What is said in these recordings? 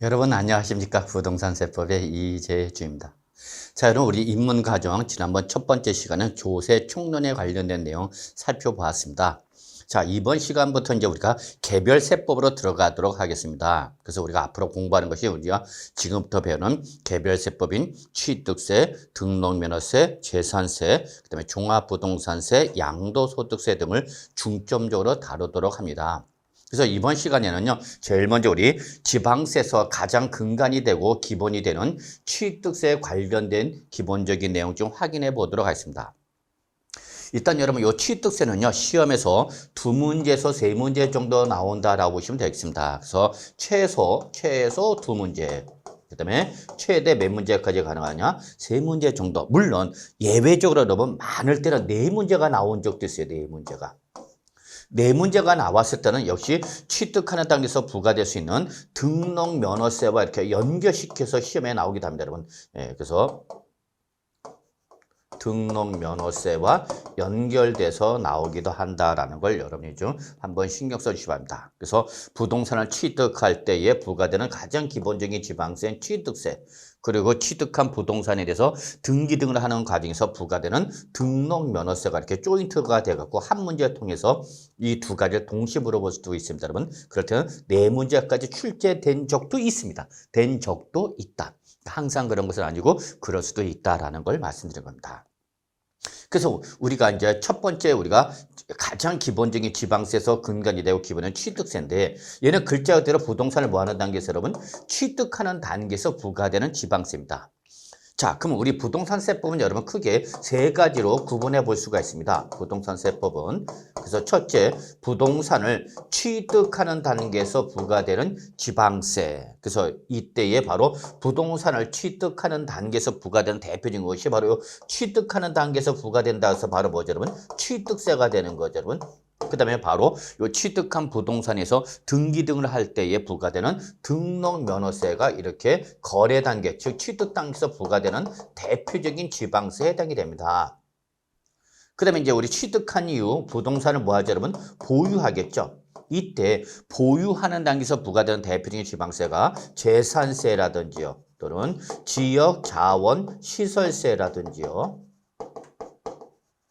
여러분 안녕하십니까? 부동산 세법의 이재주입니다. 자, 여러분 우리 입문과정 지난번 첫 번째 시간은 조세 총론에 관련된 내용 살펴보았습니다. 자, 이번 시간부터 이제 우리가 개별 세법으로 들어가도록 하겠습니다. 그래서 우리가 앞으로 공부하는 것이 우리가 지금부터 배우는 개별 세법인 취득세, 등록면허세, 재산세, 그다음에 종합부동산세, 양도소득세 등을 중점적으로 다루도록 합니다. 그래서 이번 시간에는요, 제일 먼저 우리 지방세에서 가장 근간이 되고 기본이 되는 취득세에 관련된 기본적인 내용 좀 확인해 보도록 하겠습니다. 일단 여러분 이 취득세는요, 시험에서 2문제에서 3문제 정도 나온다라고 보시면 되겠습니다. 그래서 최소 2문제. 그다음에 최대 몇 문제까지 가능하냐? 3문제 정도. 물론 예외적으로 여러분 많을 때는 4문제가 나온 적도 있어요. 4문제가. 4문제가 나왔을 때는 역시 취득하는 단계에서 부과될 수 있는 등록 면허세와 이렇게 연결시켜서 시험에 나오기도 합니다, 여러분. 그래서 등록 면허세와 연결돼서 나오기도 한다라는 걸 여러분이 좀 한번 신경 써주시기 바랍니다. 그래서 부동산을 취득할 때에 부과되는 가장 기본적인 지방세는 취득세, 그리고 취득한 부동산에 대해서 등기 등을 하는 과정에서 부과되는 등록 면허세가 이렇게 조인트가 돼갖고 한 문제를 통해서 이 두 가지를 동시에 물어볼 수도 있습니다, 여러분. 그럴 때는 4문제까지 출제된 적도 있습니다. 된 적도 있다. 항상 그런 것은 아니고 그럴 수도 있다라는 걸 말씀드린 겁니다. 그래서 우리가 이제 첫 번째 우리가 가장 기본적인 지방세에서 근간이 되고 기본은 취득세인데, 얘는 글자 그대로 부동산을 뭐 하는 단계에서 여러분 취득하는 단계에서 부과되는 지방세입니다. 자, 그럼 우리 부동산세법은 여러분 크게 3가지로 구분해 볼 수가 있습니다. 부동산세법은. 그래서 첫째, 부동산을 취득하는 단계에서 부과되는 지방세. 그래서 이때에 바로 부동산을 취득하는 단계에서 부과되는 대표적인 것이 바로 취득하는 단계에서 부과된다 해서 바로 뭐죠, 여러분? 취득세가 되는 거죠, 여러분. 그 다음에 바로 요 취득한 부동산에서 등기 등을 할 때에 부과되는 등록 면허세가 이렇게 거래 단계, 즉 취득 단계에서 부과되는 대표적인 지방세에 해당이 됩니다. 그 다음에 이제 우리 취득한 이후 부동산을 뭐 하죠, 여러분? 보유하겠죠. 이때 보유하는 단계에서 부과되는 대표적인 지방세가 재산세라든지요, 또는 지역 자원 시설세라든지요,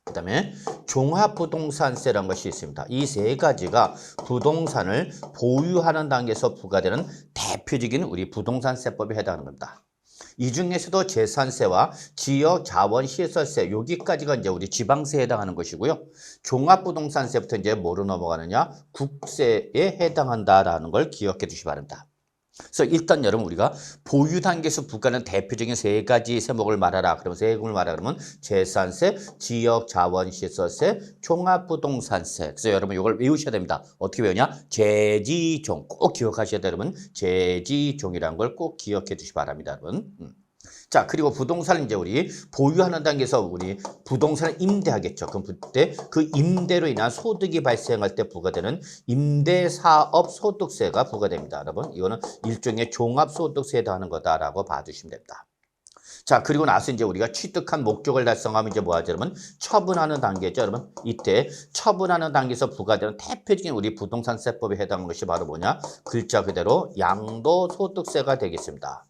그 다음에 종합부동산세라는 것이 있습니다. 이 3가지가 부동산을 보유하는 단계에서 부과되는 대표적인 우리 부동산세법에 해당하는 겁니다. 이 중에서도 재산세와 지역자원시설세, 여기까지가 이제 우리 지방세에 해당하는 것이고요. 종합부동산세부터 이제 뭐로 넘어가느냐? 국세에 해당한다라는 걸 기억해 주시기 바랍니다. 그래서 일단 여러분 우리가 보유 단계에서 부과하는 대표적인 3가지 세목을 말하라. 그러면 세금을 말하라 그러면 재산세, 지역자원시설세, 종합부동산세. 그래서 여러분 이걸 외우셔야 됩니다. 어떻게 외우냐? 재지종 꼭 기억하셔야 돼요, 여러분. 재지종이라는 걸 꼭 기억해 주시기 바랍니다, 여러분. 자, 그리고 부동산을 이제 우리 보유하는 단계에서 우리 부동산을 임대하겠죠. 그럼 그때 그 임대로 인한 소득이 발생할 때 부과되는 임대사업 소득세가 부과됩니다, 여러분. 이거는 일종의 종합소득세에 해당하는 거다라고 봐주시면 됩니다. 자, 그리고 나서 이제 우리가 취득한 목적을 달성하면 이제 뭐 하죠, 여러분? 처분하는 단계죠, 여러분. 이때 처분하는 단계에서 부과되는 대표적인 우리 부동산세법에 해당하는 것이 바로 뭐냐? 글자 그대로 양도소득세가 되겠습니다.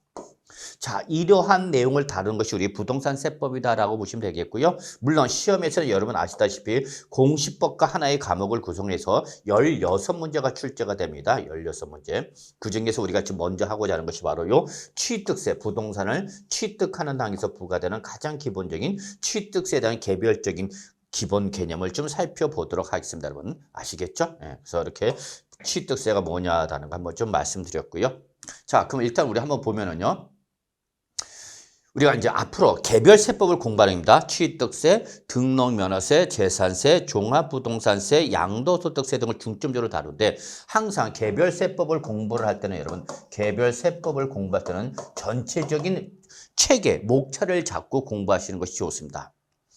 자, 이러한 내용을 다루는 것이 우리 부동산세법이다라고 보시면 되겠고요. 물론 시험에서는 여러분 아시다시피 공시법과 하나의 과목을 구성해서 16문제가 출제가 됩니다. 16문제. 그중에서 우리가 지금 먼저 하고자 하는 것이 바로 요 취득세, 부동산을 취득하는 단계에서 부과되는 가장 기본적인 취득세에 대한 개별적인 기본 개념을 좀 살펴보도록 하겠습니다, 여러분. 아시겠죠? 그래서 이렇게 취득세가 뭐냐라는 거 한번 좀 말씀드렸고요. 자, 그럼 일단 우리 한번 보면은요. 우리가 이제 앞으로 개별세법을 공부하는 겁니다. 취득세, 등록면허세, 재산세, 종합부동산세, 양도소득세 등을 중점적으로 다루는데, 항상 개별세법을 공부를 할 때는 여러분, 개별세법을 공부할 때는 전체적인 체계, 목차를 잡고 공부하시는 것이 좋습니다.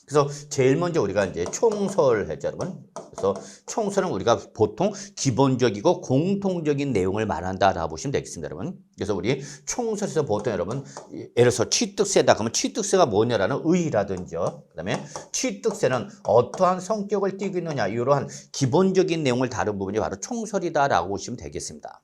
그래서 제일 먼저 우리가 이제 총설을 했죠, 여러분. 그래서 총설은 우리가 보통 기본적이고 공통적인 내용을 말한다라고 보시면 되겠습니다, 여러분. 그래서 우리 총설에서 보통 여러분, 예를 들어서 취득세다 그러면 취득세가 뭐냐라는 의의라든지요. 그다음에 취득세는 어떠한 성격을 띠고 있느냐, 이러한 기본적인 내용을 다룬 부분이 바로 총설이다라고 보시면 되겠습니다.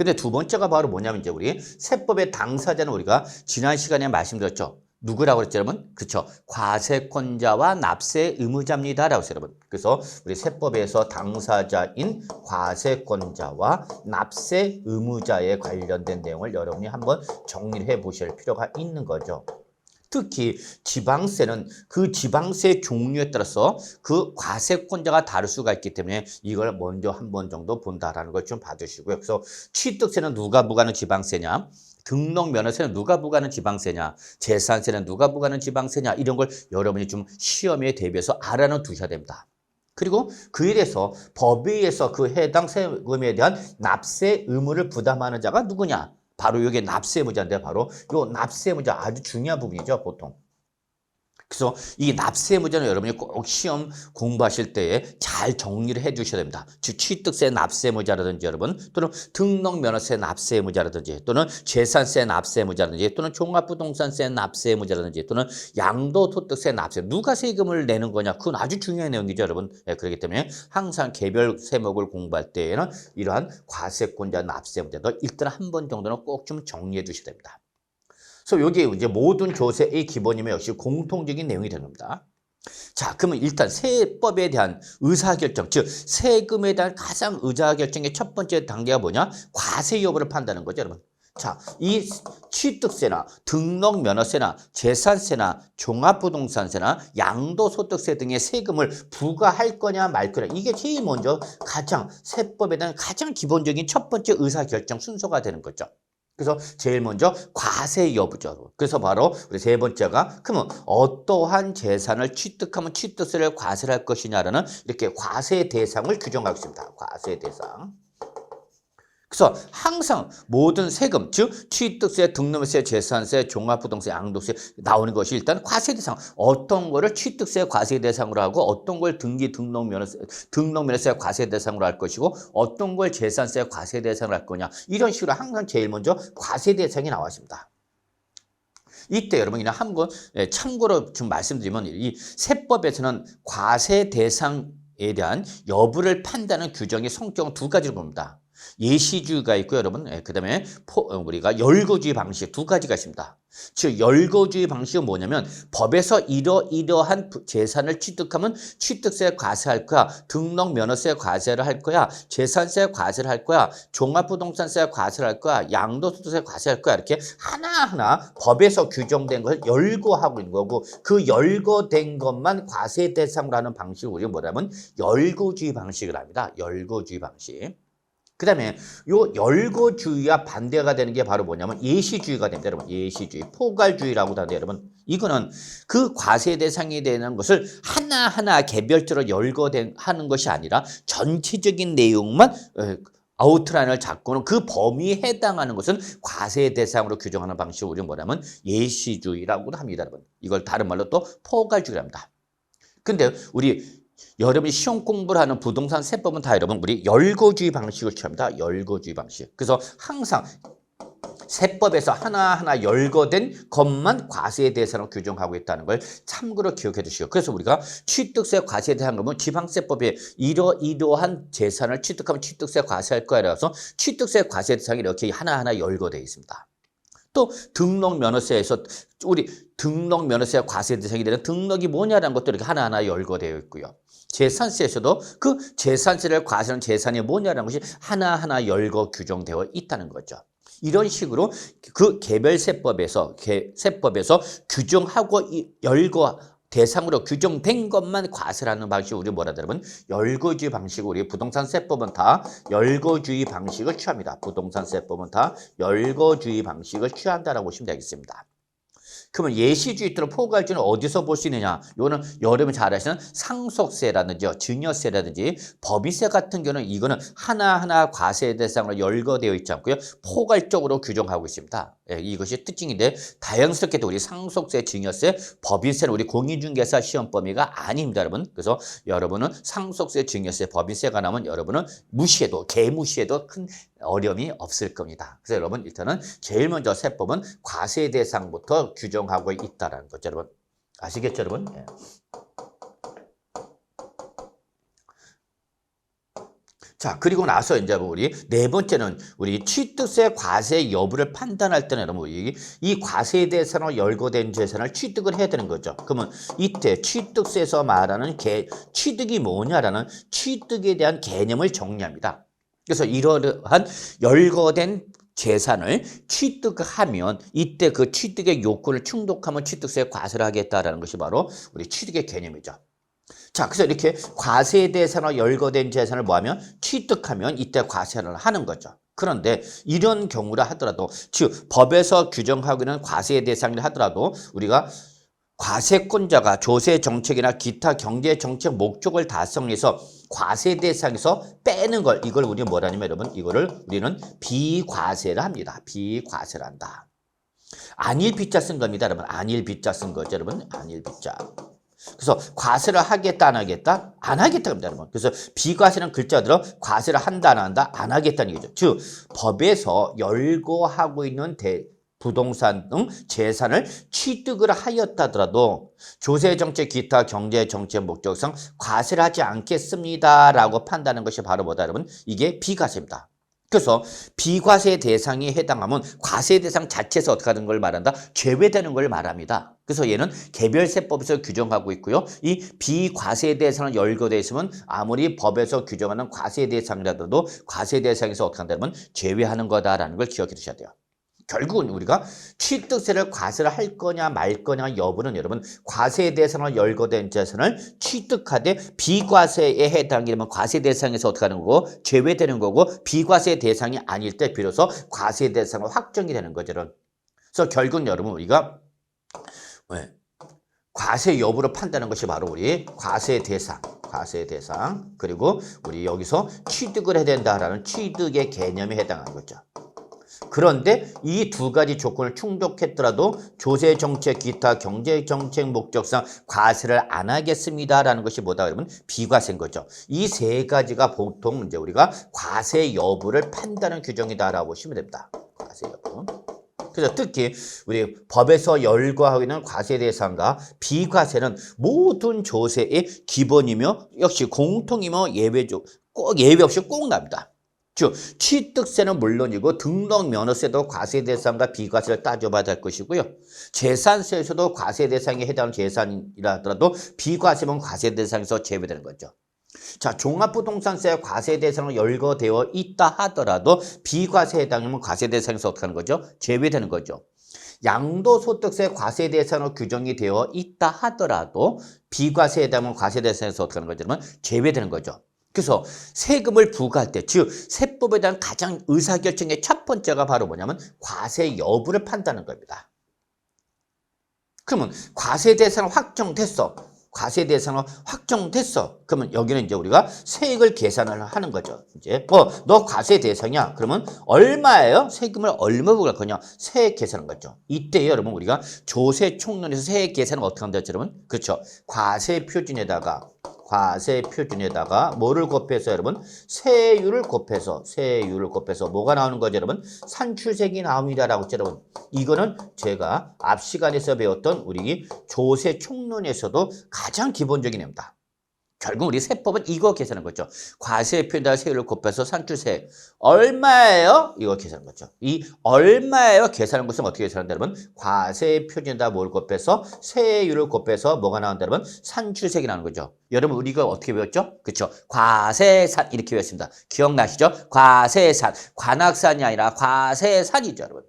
근데 두 번째가 바로 뭐냐면 이제 우리 세법의 당사자는 우리가 지난 시간에 말씀드렸죠. 누구라고 그랬죠, 여러분? 그렇죠. 과세권자와 납세 의무자입니다라고 했어요, 여러분. 그래서 우리 세법에서 당사자인 과세권자와 납세 의무자에 관련된 내용을 여러분이 한번 정리를 해 보실 필요가 있는 거죠. 특히 지방세는 그 지방세 종류에 따라서 그 과세권자가 다를 수가 있기 때문에 이걸 먼저 한 번 정도 본다라는 걸 좀 봐주시고요. 그래서 취득세는 누가 부과하는 지방세냐? 등록면허세는 누가 부과하는 지방세냐? 재산세는 누가 부과하는 지방세냐? 이런 걸 여러분이 좀 시험에 대비해서 알아는 두셔야 됩니다. 그리고 그에 대해서 법에 의해서 그 해당 세금에 대한 납세 의무를 부담하는 자가 누구냐? 바로 이게 납세의무자인데 바로 요 납세의무자 아주 중요한 부분이죠, 보통. 그래서 이 납세의무자는 여러분이 꼭 시험 공부하실 때에 잘 정리를 해 주셔야 됩니다. 즉 취득세 납세의무자라든지 여러분 또는 등록면허세 납세의무자라든지 또는 재산세 납세의무자라든지 또는 종합부동산세 납세의무자라든지 또는 양도소득세 납세 누가 세금을 내는 거냐 그건 아주 중요한 내용이죠, 여러분. 네, 그렇기 때문에 항상 개별 세목을 공부할 때에는 이러한 과세권자 납세의무자도 일단 한 번 정도는 꼭 좀 정리해 두셔야 됩니다. 그래서 여기 이제 모든 조세의 기본이면 역시 공통적인 내용이 되는 겁니다. 자, 그러면 일단 세법에 대한 의사결정, 즉 세금에 대한 가장 의사결정의 첫 번째 단계가 뭐냐? 과세 여부를 판단하는 거죠, 여러분. 자, 이 취득세나 등록면허세나 재산세나 종합부동산세나 양도소득세 등의 세금을 부과할 거냐 말 거냐 이게 제일 먼저 가장 세법에 대한 가장 기본적인 첫 번째 의사결정 순서가 되는 거죠. 그래서 제일 먼저 과세 여부죠. 그래서 바로 우리 세 번째가 그러면 어떠한 재산을 취득하면 취득세를 과세를 할 것이냐라는 이렇게 과세 대상을 규정하고 있습니다. 과세 대상. 그래서 항상 모든 세금, 즉 취득세, 등록세, 재산세, 종합부동세, 양도세 나오는 것이 일단 과세 대상. 어떤 거를 취득세 과세 대상으로 하고 어떤 걸 등록면허세 과세 대상으로 할 것이고 어떤 걸 재산세 과세 대상으로 할 거냐. 이런 식으로 항상 제일 먼저 과세 대상이 나와 있습니다. 이때 여러분 그냥 한번 참고로 좀 말씀드리면 이 세법에서는 과세 대상에 대한 여부를 판단하는 규정의 성격은 두 가지로 봅니다. 예시주의가 있고 여러분 그 다음에 우리가 열거주의 방식 두 가지가 있습니다. 즉 열거주의 방식은 뭐냐면 법에서 이러한 재산을 취득하면 취득세 과세할 거야, 등록면허세 과세를 할 거야, 재산세 과세를 할 거야, 종합부동산세 과세를 할 거야, 양도소득세 과세할 거야 이렇게 하나하나 법에서 규정된 것을 열거하고 있는 거고 그 열거된 것만 과세 대상으로 하는 방식을 우리가 뭐냐면 열거주의 방식을 합니다. 열거주의 방식. 그 다음에 요 열거주의와 반대가 되는 게 바로 뭐냐면 예시주의가 됩니다. 여러분 예시주의, 포괄주의라고도 하는데 여러분 이거는 그 과세 대상이 되는 것을 하나하나 개별적으로 하는 것이 아니라 전체적인 내용만 아웃라인을 잡고는 그 범위에 해당하는 것은 과세 대상으로 규정하는 방식을 우리는 뭐냐면 예시주의라고도 합니다. 여러분 이걸 다른 말로 또 포괄주의라고 합니다. 근데 우리 여러분이 시험 공부를 하는 부동산 세법은 다 여러분 우리 열거주의 방식을 취합니다. 열거주의 방식. 그래서 항상 세법에서 하나하나 열거된 것만 과세 대상으로 규정하고 있다는 걸 참고로 기억해 주시고 그래서 우리가 취득세 과세 대상 그러면 지방세법에 이러한 재산을 취득하면 취득세 과세할 거라서 취득세 과세 대상이 이렇게 하나하나 열거되어 있습니다. 또 등록면허세에서 우리 등록면허세 과세 대상이 되는 등록이 뭐냐라는 것도 이렇게 하나하나 열거되어 있고요. 재산세에서도 그 재산세를 과세하는 재산이 뭐냐라는 것이 하나하나 열거 규정되어 있다는 거죠. 이런 식으로 그 개별세법에서 규정하고 열거 대상으로 규정된 것만 과세를 하는 방식을 우리 뭐라 그러면 열거주의 방식 우리 부동산 세법은 다 열거주의 방식을 취합니다. 부동산 세법은 다 열거주의 방식을 취한다라고 보시면 되겠습니다. 그러면 예시주의 또는 포괄주의는 어디서 볼 수 있느냐? 이거는 여러분이 잘 아시는 상속세라든지 증여세라든지 법인세 같은 경우는 이거는 하나하나 과세 대상으로 열거되어 있지 않고요. 포괄적으로 규정하고 있습니다. 예, 이것이 특징인데 다양스럽게도 우리 상속세, 증여세, 법인세는 우리 공인중개사 시험 범위가 아닙니다, 여러분. 그래서 여러분은 상속세, 증여세, 법인세가 나오면 여러분은 개무시해도 큰 어려움이 없을 겁니다. 그래서 여러분 일단은 제일 먼저 세법은 과세 대상부터 규정하고 있다는 거죠, 여러분. 아시겠죠, 여러분? 예. 자, 그리고 나서 이제 우리 네 번째는 우리 취득세 과세 여부를 판단할 때는 여러분 이 과세에 대해서는 열거된 재산을 취득을 해야 되는 거죠. 그러면 이때 취득세에서 말하는 취득이 뭐냐라는 취득에 대한 개념을 정리합니다. 그래서 이러한 열거된 재산을 취득하면 이때 그 취득의 요건을 충족하면 취득세 과세를 하겠다라는 것이 바로 우리 취득의 개념이죠. 자, 그래서 이렇게 과세에 대해서는 열거된 재산을 뭐하면 취득하면 이때 과세를 하는 거죠. 그런데 이런 경우라 하더라도 즉 법에서 규정하고 있는 과세의 대상이라 하더라도 우리가 과세권자가 조세 정책이나 기타 경제 정책 목적을 달성해서 과세 대상에서 빼는 걸 이걸 우리는 뭐라냐면 여러분 이거를 우리는 비과세를 합니다. 비과세를 한다. 안일 비자 쓴 겁니다. 여러분 안일 비자 쓴 거죠. 여러분 안일 비자. 그래서 과세를 하겠다 안 하겠다? 안 하겠다 합니다. 여러분. 그래서 비과세는 글자대로 과세를 한다 안 한다? 안 하겠다는 얘기죠. 즉 법에서 열거하고 있는 부동산 등 재산을 취득을 하였다더라도 조세정책 기타 경제정책 목적상 과세를 하지 않겠습니다라고 판단하는 것이 바로 뭐다 여러분? 이게 비과세입니다. 그래서 비과세 대상에 해당하면 과세 대상 자체에서 어떻게 하는 걸 말한다? 제외되는 걸 말합니다. 그래서 얘는 개별세법에서 규정하고 있고요. 이 비과세 대상을 열거되어 있으면 아무리 법에서 규정하는 과세 대상이라도 과세 대상에서 어떻게 한다면 제외하는 거다라는 걸 기억해 두셔야 돼요. 결국은 우리가 취득세를 과세를 할 거냐 말 거냐 여부는 여러분 과세에 대해서는 열거된 재산을 취득하되 비과세에 해당이 되면 과세 대상에서 어떻게 하는 거고 제외되는 거고 비과세 대상이 아닐 때 비로소 과세 대상은 확정이 되는 거죠. 그래서 결국은 여러분 우리가 과세 여부를 판단하는 것이 바로 우리 과세 대상 그리고 우리 여기서 취득을 해야 된다라는 취득의 개념에 해당하는 거죠. 그런데 이 두 가지 조건을 충족했더라도 조세정책 기타 경제정책 목적상 과세를 안 하겠습니다라는 것이 뭐다 그러면 비과세인 거죠. 이 세 가지가 보통 이제 우리가 과세 여부를 판단하는 규정이다라고 보시면 됩니다. 과세 여부. 그래서 특히 우리 법에서 열거하고 있는 과세 대상과 비과세는 모든 조세의 기본이며 역시 공통이며 예외적 꼭 예외 없이 꼭 납니다. 즉 취득세는 물론이고 등록면허세도 과세 대상과 비과세를 따져봐야 될 것이고요. 재산세에서도 과세 대상에 해당하는 재산이라 하더라도 비과세면 과세 대상에서 제외되는 거죠. 자, 종합부동산세 과세 대상으로 열거되어 있다 하더라도 비과세에 해당하면 과세 대상에서 어떻게 하는 거죠? 제외되는 거죠. 양도소득세 과세 대상으로 규정이 되어 있다 하더라도 비과세에 해당하면 과세 대상에서 어떻게 하는 거죠? 그러면 제외되는 거죠. 그래서 세금을 부과할 때, 즉 세법에 대한 가장 의사결정의 첫 번째가 바로 뭐냐면 과세 여부를 판단하는 겁니다. 그러면 과세 대상은 확정됐어. 과세 대상은 확정됐어. 그러면 여기는 이제 우리가 세액을 계산을 하는 거죠. 이제 너 과세 대상이야. 그러면 얼마예요? 세금을 얼마 부과할 거냐? 세액 계산한 거죠. 이때 여러분 우리가 조세 총론에서 세액 계산은 어떻게 한다 했죠, 여러분? 그렇죠. 과세 표준에다가 뭐를 곱해서 여러분? 세율을 곱해서 뭐가 나오는 거죠, 여러분? 산출세액이 나옵니다라고 했죠, 여러분. 이거는 제가 앞 시간에서 배웠던 우리 조세 총론에서도 가장 기본적인 내용입니다. 결국 우리 세법은 이거 계산하는 거죠. 과세 표준에다가 세율을 곱해서 산출세액 얼마예요? 이거 계산하는 거죠. 이 얼마예요? 계산하는 것은 어떻게 계산한다 여러분? 과세 표준에다가 뭘 곱해서 세율을 곱해서 뭐가 나온다 여러분? 산출세액이 나오는 거죠. 여러분 우리가 어떻게 배웠죠? 그렇죠. 과세산 이렇게 배웠습니다. 기억나시죠? 과세산 관악산이 아니라 과세산이죠, 여러분.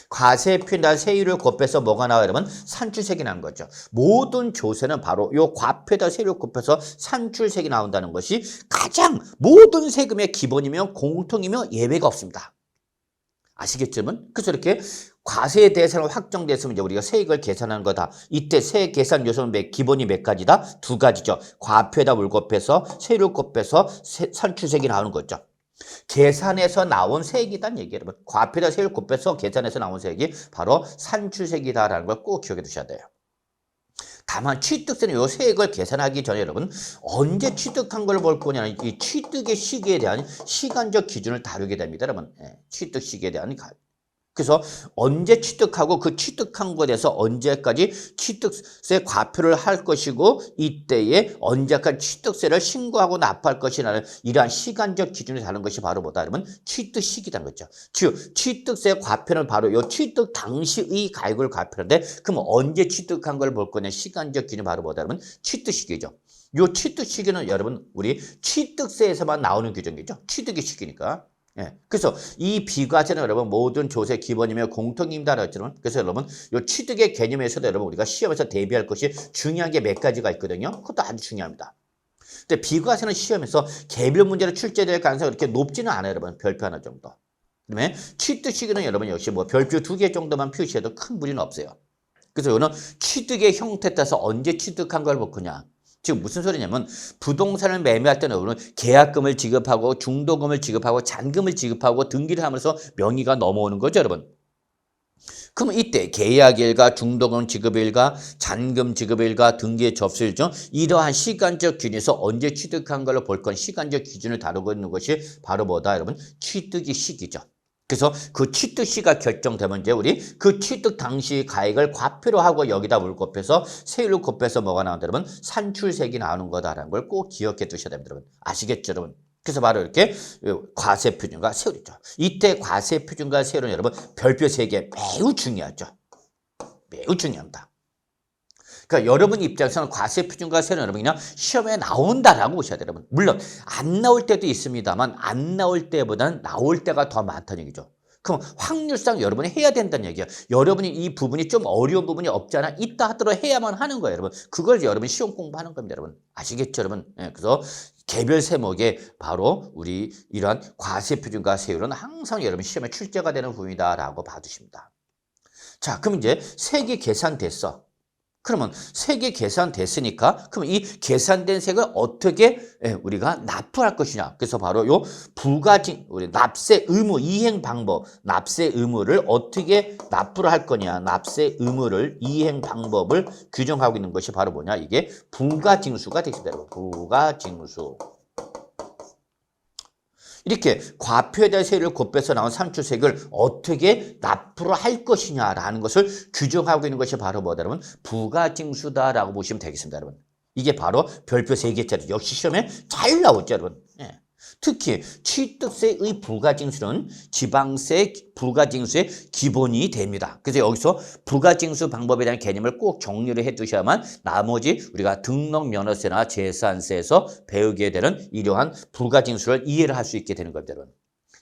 과세 표준에다가 세율을 곱해서 뭐가 나와요, 여러분? 산출세액이 나는 거죠. 모든 조세는 바로 요 과표에다 세율을 곱해서 산출세액이 나온다는 것이 가장 모든 세금의 기본이며 공통이며 예외가 없습니다. 아시겠죠, 여러분? 그래서 이렇게 과세에 대해서는 확정됐으면 이제 우리가 세액을 계산하는 거다. 이때 세액 계산 요소는 기본이 몇 가지다? 두 가지죠. 과표에다 물 곱해서 세율을 곱해서 산출세액이 나오는 거죠. 계산해서 나온 세액이란 얘기예요, 여러분. 과표에다 세율 곱해서 계산해서 나온 세액이 바로 산출세액이다라는 걸 꼭 기억해 두셔야 돼요. 다만 취득세는 이 세액을 계산하기 전에 여러분 언제 취득한 걸 볼 거냐는 이 취득의 시기에 대한 시간적 기준을 다루게 됩니다, 여러분. 취득 시기에 대한 그래서 언제 취득하고 그 취득한 것에 대해서 언제까지 취득세 과표를 할 것이고 이때에 언제까지 취득세를 신고하고 납부할 것이라는 이러한 시간적 기준이 다른 것이 바로 뭐다? 그러면 취득 시기라는 거죠. 즉 취득세 과표는 바로 이 취득 당시의 가액을 과표인데 그럼 언제 취득한 걸 볼 거냐? 시간적 기준이 바로 뭐다? 그러면 취득 시기죠. 이 취득 시기는 여러분 우리 취득세에서만 나오는 규정이죠. 취득의 시기니까. 예. 그래서 이 비과세는 여러분 모든 조세 기본이며 공통입니다. 그래서 여러분 이 취득의 개념에서도 여러분 우리가 시험에서 대비할 것이 중요한 게 몇 가지가 있거든요. 그것도 아주 중요합니다. 근데 비과세는 시험에서 개별 문제로 출제될 가능성이 그렇게 높지는 않아요. 여러분 별표 하나 정도. 그다음에 취득 시기는 여러분 역시 뭐 별표 2개 정도만 표시해도 큰 무리는 없어요. 그래서 이거는 취득의 형태에 따라서 언제 취득한 걸 볼 거냐. 지금 무슨 소리냐면 부동산을 매매할 때는 여러분 계약금을 지급하고 중도금을 지급하고 잔금을 지급하고 등기를 하면서 명의가 넘어오는 거죠, 여러분. 그럼 이때 계약일과 중도금 지급일과 잔금 지급일과 등기의 접수일 중 이러한 시간적 기준에서 언제 취득한 걸로 볼 건 시간적 기준을 다루고 있는 것이 바로 뭐다, 여러분? 취득의 시기죠. 그래서 그 취득 시가 결정되면 이제 우리 그 취득 당시 가액을 과표로 하고 여기다 물곱해서 세율을 곱해서 뭐가 나온다 여러분? 산출세액이 나오는 거다라는 걸 꼭 기억해 두셔야 됩니다, 여러분. 아시겠죠, 여러분? 그래서 바로 이렇게 과세 표준과 세율이죠. 이때 과세 표준과 세율은 여러분 별표 3개 매우 중요하죠. 매우 중요합니다. 그러니까 여러분 입장에서는 과세 표준과 세율은 여러분 그냥 시험에 나온다라고 보셔야 돼요, 여러분. 물론 안 나올 때도 있습니다만 안 나올 때보다는 나올 때가 더 많다는 얘기죠. 그럼 확률상 여러분이 해야 된다는 얘기야. 여러분이 이 부분이 좀 어려운 부분이 없잖아. 있다 하더라도 해야만 하는 거예요, 여러분. 그걸 여러분 시험 공부하는 겁니다, 여러분. 아시겠죠, 여러분? 예, 그래서 개별 세목에 바로 우리 이러한 과세 표준과 세율은 항상 여러분 시험에 출제가 되는 부분이다라고 봐두십니다. 자, 그럼 이제 세개 계산됐어. 그러면 세개 계산됐으니까 그럼 이 계산된 세액을 어떻게 우리가 납부할 것이냐. 그래서 바로 요 부가징 우리 납세 의무 이행 방법, 납세 의무를 어떻게 납부를 할 거냐. 납세 의무를 이행 방법을 규정하고 있는 것이 바로 뭐냐. 이게 부가징수가 되겠습니다. 부가징수. 이렇게 과표에 대한 세율을 곱해서 나온 산출세액을 어떻게 납부를 할 것이냐라는 것을 규정하고 있는 것이 바로 뭐다, 여러분? 부가징수다라고 보시면 되겠습니다, 여러분. 이게 바로 별표 3개짜리 역시 시험에 잘 나오죠, 여러분. 예. 특히 취득세의 부가징수는 지방세 부가징수의 기본이 됩니다. 그래서 여기서 부가징수 방법에 대한 개념을 꼭 정리를 해 두셔야만 나머지 우리가 등록면허세나 재산세에서 배우게 되는 이러한 부가징수를 이해를 할 수 있게 되는 겁니다, 여러분.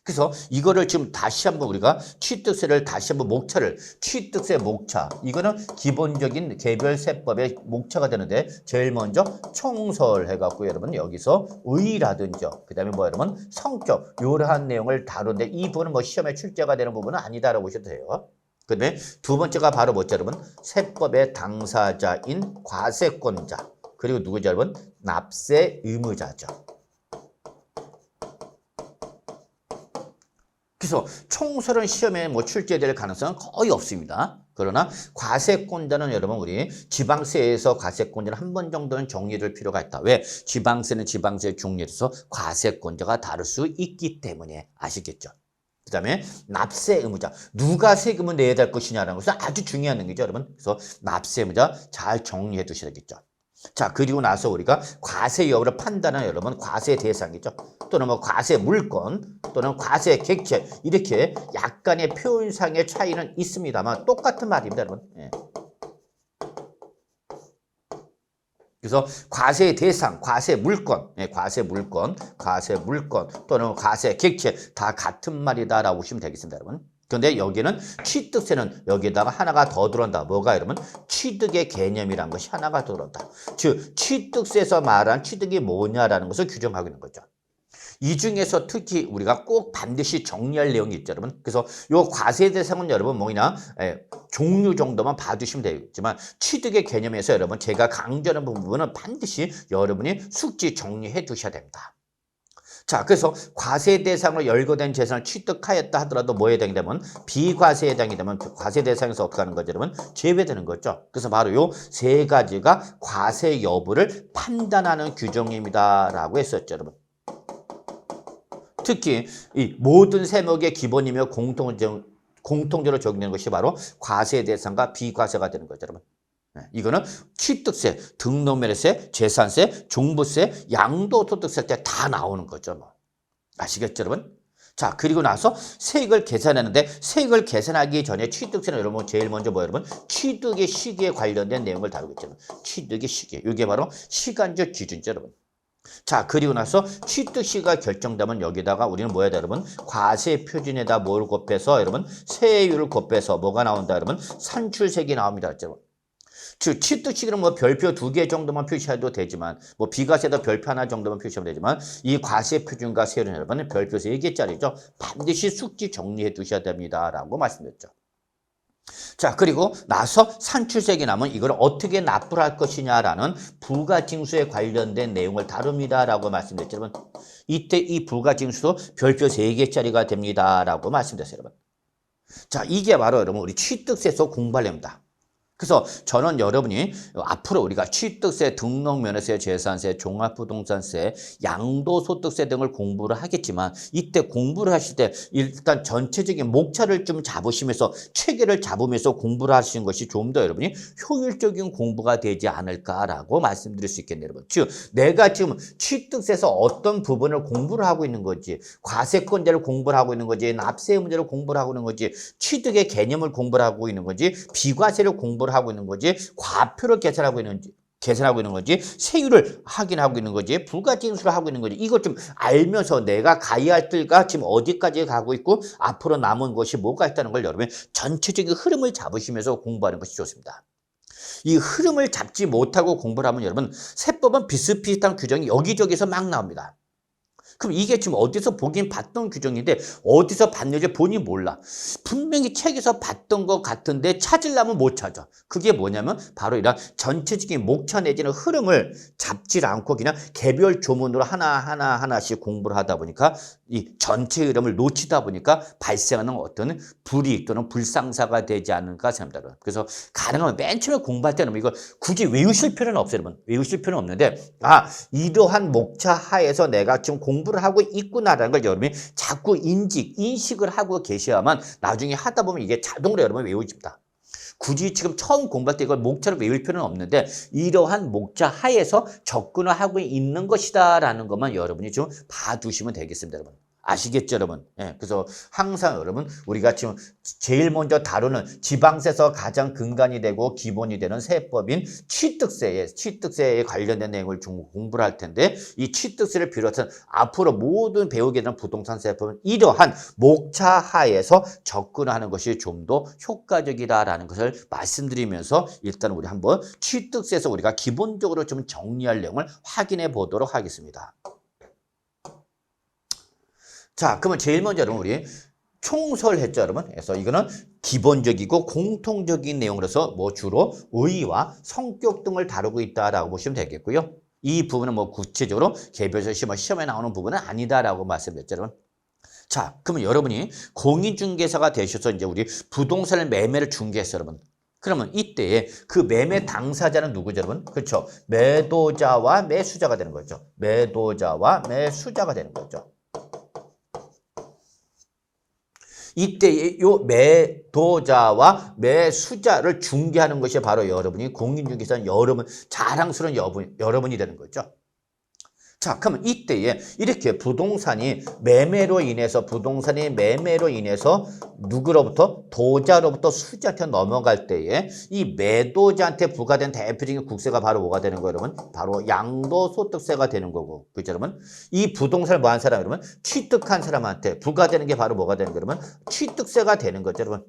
그래서 이거를 지금 다시 한번 우리가 취득세를 다시 한번 목차를 취득세 목차 이거는 기본적인 개별세법의 목차가 되는데 제일 먼저 총설 해갖고 여러분 여기서 의라든지 그다음에 뭐 여러분 성격 이러한 내용을 다루는데 이 부분은 뭐 시험에 출제가 되는 부분은 아니다라고 보셔도 돼요. 그다음에 두 번째가 바로 뭐죠, 여러분? 세법의 당사자인 과세권자 그리고 누구죠, 여러분? 납세 의무자죠. 그래서 총설은 시험에 뭐 출제될 가능성은 거의 없습니다. 그러나 과세권자는 여러분 우리 지방세에서 과세권자는 한 번 정도는 정리를 필요가 있다. 왜? 지방세는 지방세의 종류에서 과세권자가 다를 수 있기 때문에 아시겠죠? 그 다음에 납세 의무자. 누가 세금을 내야 될 것이냐라는 것은 아주 중요한 얘기죠, 여러분. 그래서 납세 의무자 잘 정리해 두셔야겠죠. 자, 그리고 나서 우리가 과세 여부를 판단하는 여러분 과세 대상이죠. 또는 뭐 과세 물건 또는 과세 객체 이렇게 약간의 표현상의 차이는 있습니다만 똑같은 말입니다, 여러분. 예. 그래서 과세 대상, 과세 물건, 과세 물건 또는 과세 객체 다 같은 말이다라고 보시면 되겠습니다, 여러분. 그런데 여기는 취득세는 여기에다가 하나가 더 들어온다. 뭐가 여러분? 취득의 개념이란 것이 하나가 들어온다. 즉 취득세에서 말한 취득이 뭐냐라는 것을 규정하고 있는 거죠. 이 중에서 특히 우리가 꼭 반드시 정리할 내용이 있죠, 여러분. 그래서 요 과세 대상은 여러분 뭐냐 종류 정도만 봐주시면 되겠지만 취득의 개념에서 여러분 제가 강조하는 부분은 반드시 여러분이 숙지 정리해 두셔야 됩니다. 자, 그래서 과세 대상으로 열거된 재산을 취득하였다 하더라도 뭐에 해당이 되면 비과세에 해당이 되면 과세 대상에서 어떻게 하는 거죠, 여러분? 제외되는 거죠. 그래서 바로 요 세 가지가 과세 여부를 판단하는 규정입니다라고 했었죠, 여러분. 특히 이 모든 세목의 기본이며 공통적으로 적용되는 것이 바로 과세 대상과 비과세가 되는 거죠, 여러분. 이거는 취득세, 등록면허세, 재산세, 종부세, 양도소득세 때 다 나오는 거죠. 뭐. 아시겠죠, 여러분? 자, 그리고 나서 세액을 계산하는데 세액을 계산하기 전에 취득세는 여러분 제일 먼저 뭐 여러분? 취득의 시기에 관련된 내용을 다루겠죠. 취득의 시기. 이게 바로 시간적 기준이죠, 여러분. 자, 그리고 나서 취득 시기가 결정되면 여기다가 우리는 뭐 해야 돼, 여러분? 과세 표준에다 뭘 곱해서 여러분? 세율을 곱해서 뭐가 나온다, 여러분? 산출세액이 나옵니다. 여러분. 즉 취득 시기는 뭐 별표 2개 정도만 표시해도 되지만 뭐 비과세도 별표 하나 정도만 표시하면 되지만 이 과세 표준과 세율은 여러분 별표 3개짜리죠. 반드시 숙지 정리해 두셔야 됩니다라고 말씀드렸죠. 자, 그리고 나서 산출세액이 나면 이걸 어떻게 납부를 할 것이냐라는 부가징수에 관련된 내용을 다룹니다라고 말씀드렸죠. 여러분. 이때 이 부가징수도 별표 3개짜리가 됩니다라고 말씀드렸어요. 여러분. 자, 이게 바로 여러분 우리 취득세에서 공부하렵니다. 그래서 저는 여러분이 앞으로 우리가 취득세, 등록면허세, 재산세, 종합부동산세, 양도소득세 등을 공부를 하겠지만 이때 공부를 하실 때 일단 전체적인 목차를 좀 잡으시면서 체계를 잡으면서 공부를 하시는 것이 좀 더 여러분이 효율적인 공부가 되지 않을까라고 말씀드릴 수 있겠네요, 여러분. 즉 내가 지금 취득세에서 어떤 부분을 공부를 하고 있는 건지, 과세권자를 공부를 하고 있는 건지, 납세 문제를 공부를 하고 있는 건지, 취득의 개념을 공부를 하고 있는 건지, 비과세를 공부를 하고 있는 거지, 과표를 계산하고 있는 건지, 세율을 확인하고 있는 거지, 부가징수를 하고 있는 거지. 이걸 좀 알면서 내가 가야 할 길가 지금 어디까지 가고 있고 앞으로 남은 것이 뭐가 있다는 걸 여러분이 전체적인 흐름을 잡으시면서 공부하는 것이 좋습니다. 이 흐름을 잡지 못하고 공부를 하면 여러분 세법은 비슷비슷한 규정이 여기저기서 막 나옵니다. 그럼 이게 지금 어디서 보긴 봤던 규정인데 어디서 봤는지 본인이 몰라. 분명히 책에서 봤던 것 같은데 찾으려면 못 찾아. 그게 뭐냐면 바로 이런 전체적인 목차 내지는 흐름을 잡지 않고 그냥 개별 조문으로 하나씩 공부를 하다 보니까 이 전체 흐름을 놓치다 보니까 발생하는 어떤 불이익 또는 불상사가 되지 않을까 생각합니다. 그래서 가능하면 맨 처음에 공부할 때는 이걸 굳이 외우실 필요는 없어요, 여러분. 외우실 필요는 없는데 이러한 목차 하에서 내가 지금 공부를 하고 있구나라는 걸 여러분이 자꾸 인식을 하고 계셔야만 나중에 하다 보면 이게 자동으로 여러분 외워집니다. 굳이 지금 처음 공부할 때 이걸 목차를 외울 필요는 없는데 이러한 목차 하에서 접근을 하고 있는 것이다라는 것만 여러분이 좀 봐두시면 되겠습니다, 여러분. 아시겠죠, 여러분? 예, 그래서 항상 여러분 우리가 지금 제일 먼저 다루는 지방세에서 가장 근간이 되고 기본이 되는 세법인 취득세에 관련된 내용을 좀 공부를 할 텐데 이 취득세를 비롯한 앞으로 모든 배우게 되는 부동산 세법은 이러한 목차 하에서 접근하는 것이 좀 더 효과적이다라는 것을 말씀드리면서 일단 우리 한번 취득세에서 우리가 기본적으로 좀 정리할 내용을 확인해 보도록 하겠습니다. 자, 그러면 제일 먼저 여러분 우리 총설했죠, 여러분. 그래서 이거는 기본적이고 공통적인 내용으로서 뭐 주로 의의와 성격 등을 다루고 있다라고 보시면 되겠고요. 이 부분은 뭐 구체적으로 개별적 시험에 나오는 부분은 아니다라고 말씀드렸죠, 여러분. 자, 그러면 여러분이 공인중개사가 되셔서 이제 우리 부동산을 매매를 중개했어요, 여러분. 그러면 이때에 그 매매 당사자는 누구죠, 여러분? 그렇죠. 매도자와 매수자가 되는 거죠. 매도자와 매수자가 되는 거죠. 이때 요 매도자와 매수자를 중개하는 것이 바로 여러분이 공인중개사는 여러분 자랑스러운 여러분이 되는 거죠. 자, 그러면 이때에 이렇게 부동산이 매매로 인해서 누구로부터 도자로부터 수자한테 넘어갈 때에 이 매도자한테 부과된 대표적인 국세가 바로 뭐가 되는 거예요, 여러분? 바로 양도소득세가 되는 거고, 그렇죠, 여러분? 이 부동산을 뭐 한 사람, 여러분? 취득한 사람한테 부과되는 게 바로 뭐가 되는 거예요, 여러분? 취득세가 되는 거죠, 여러분.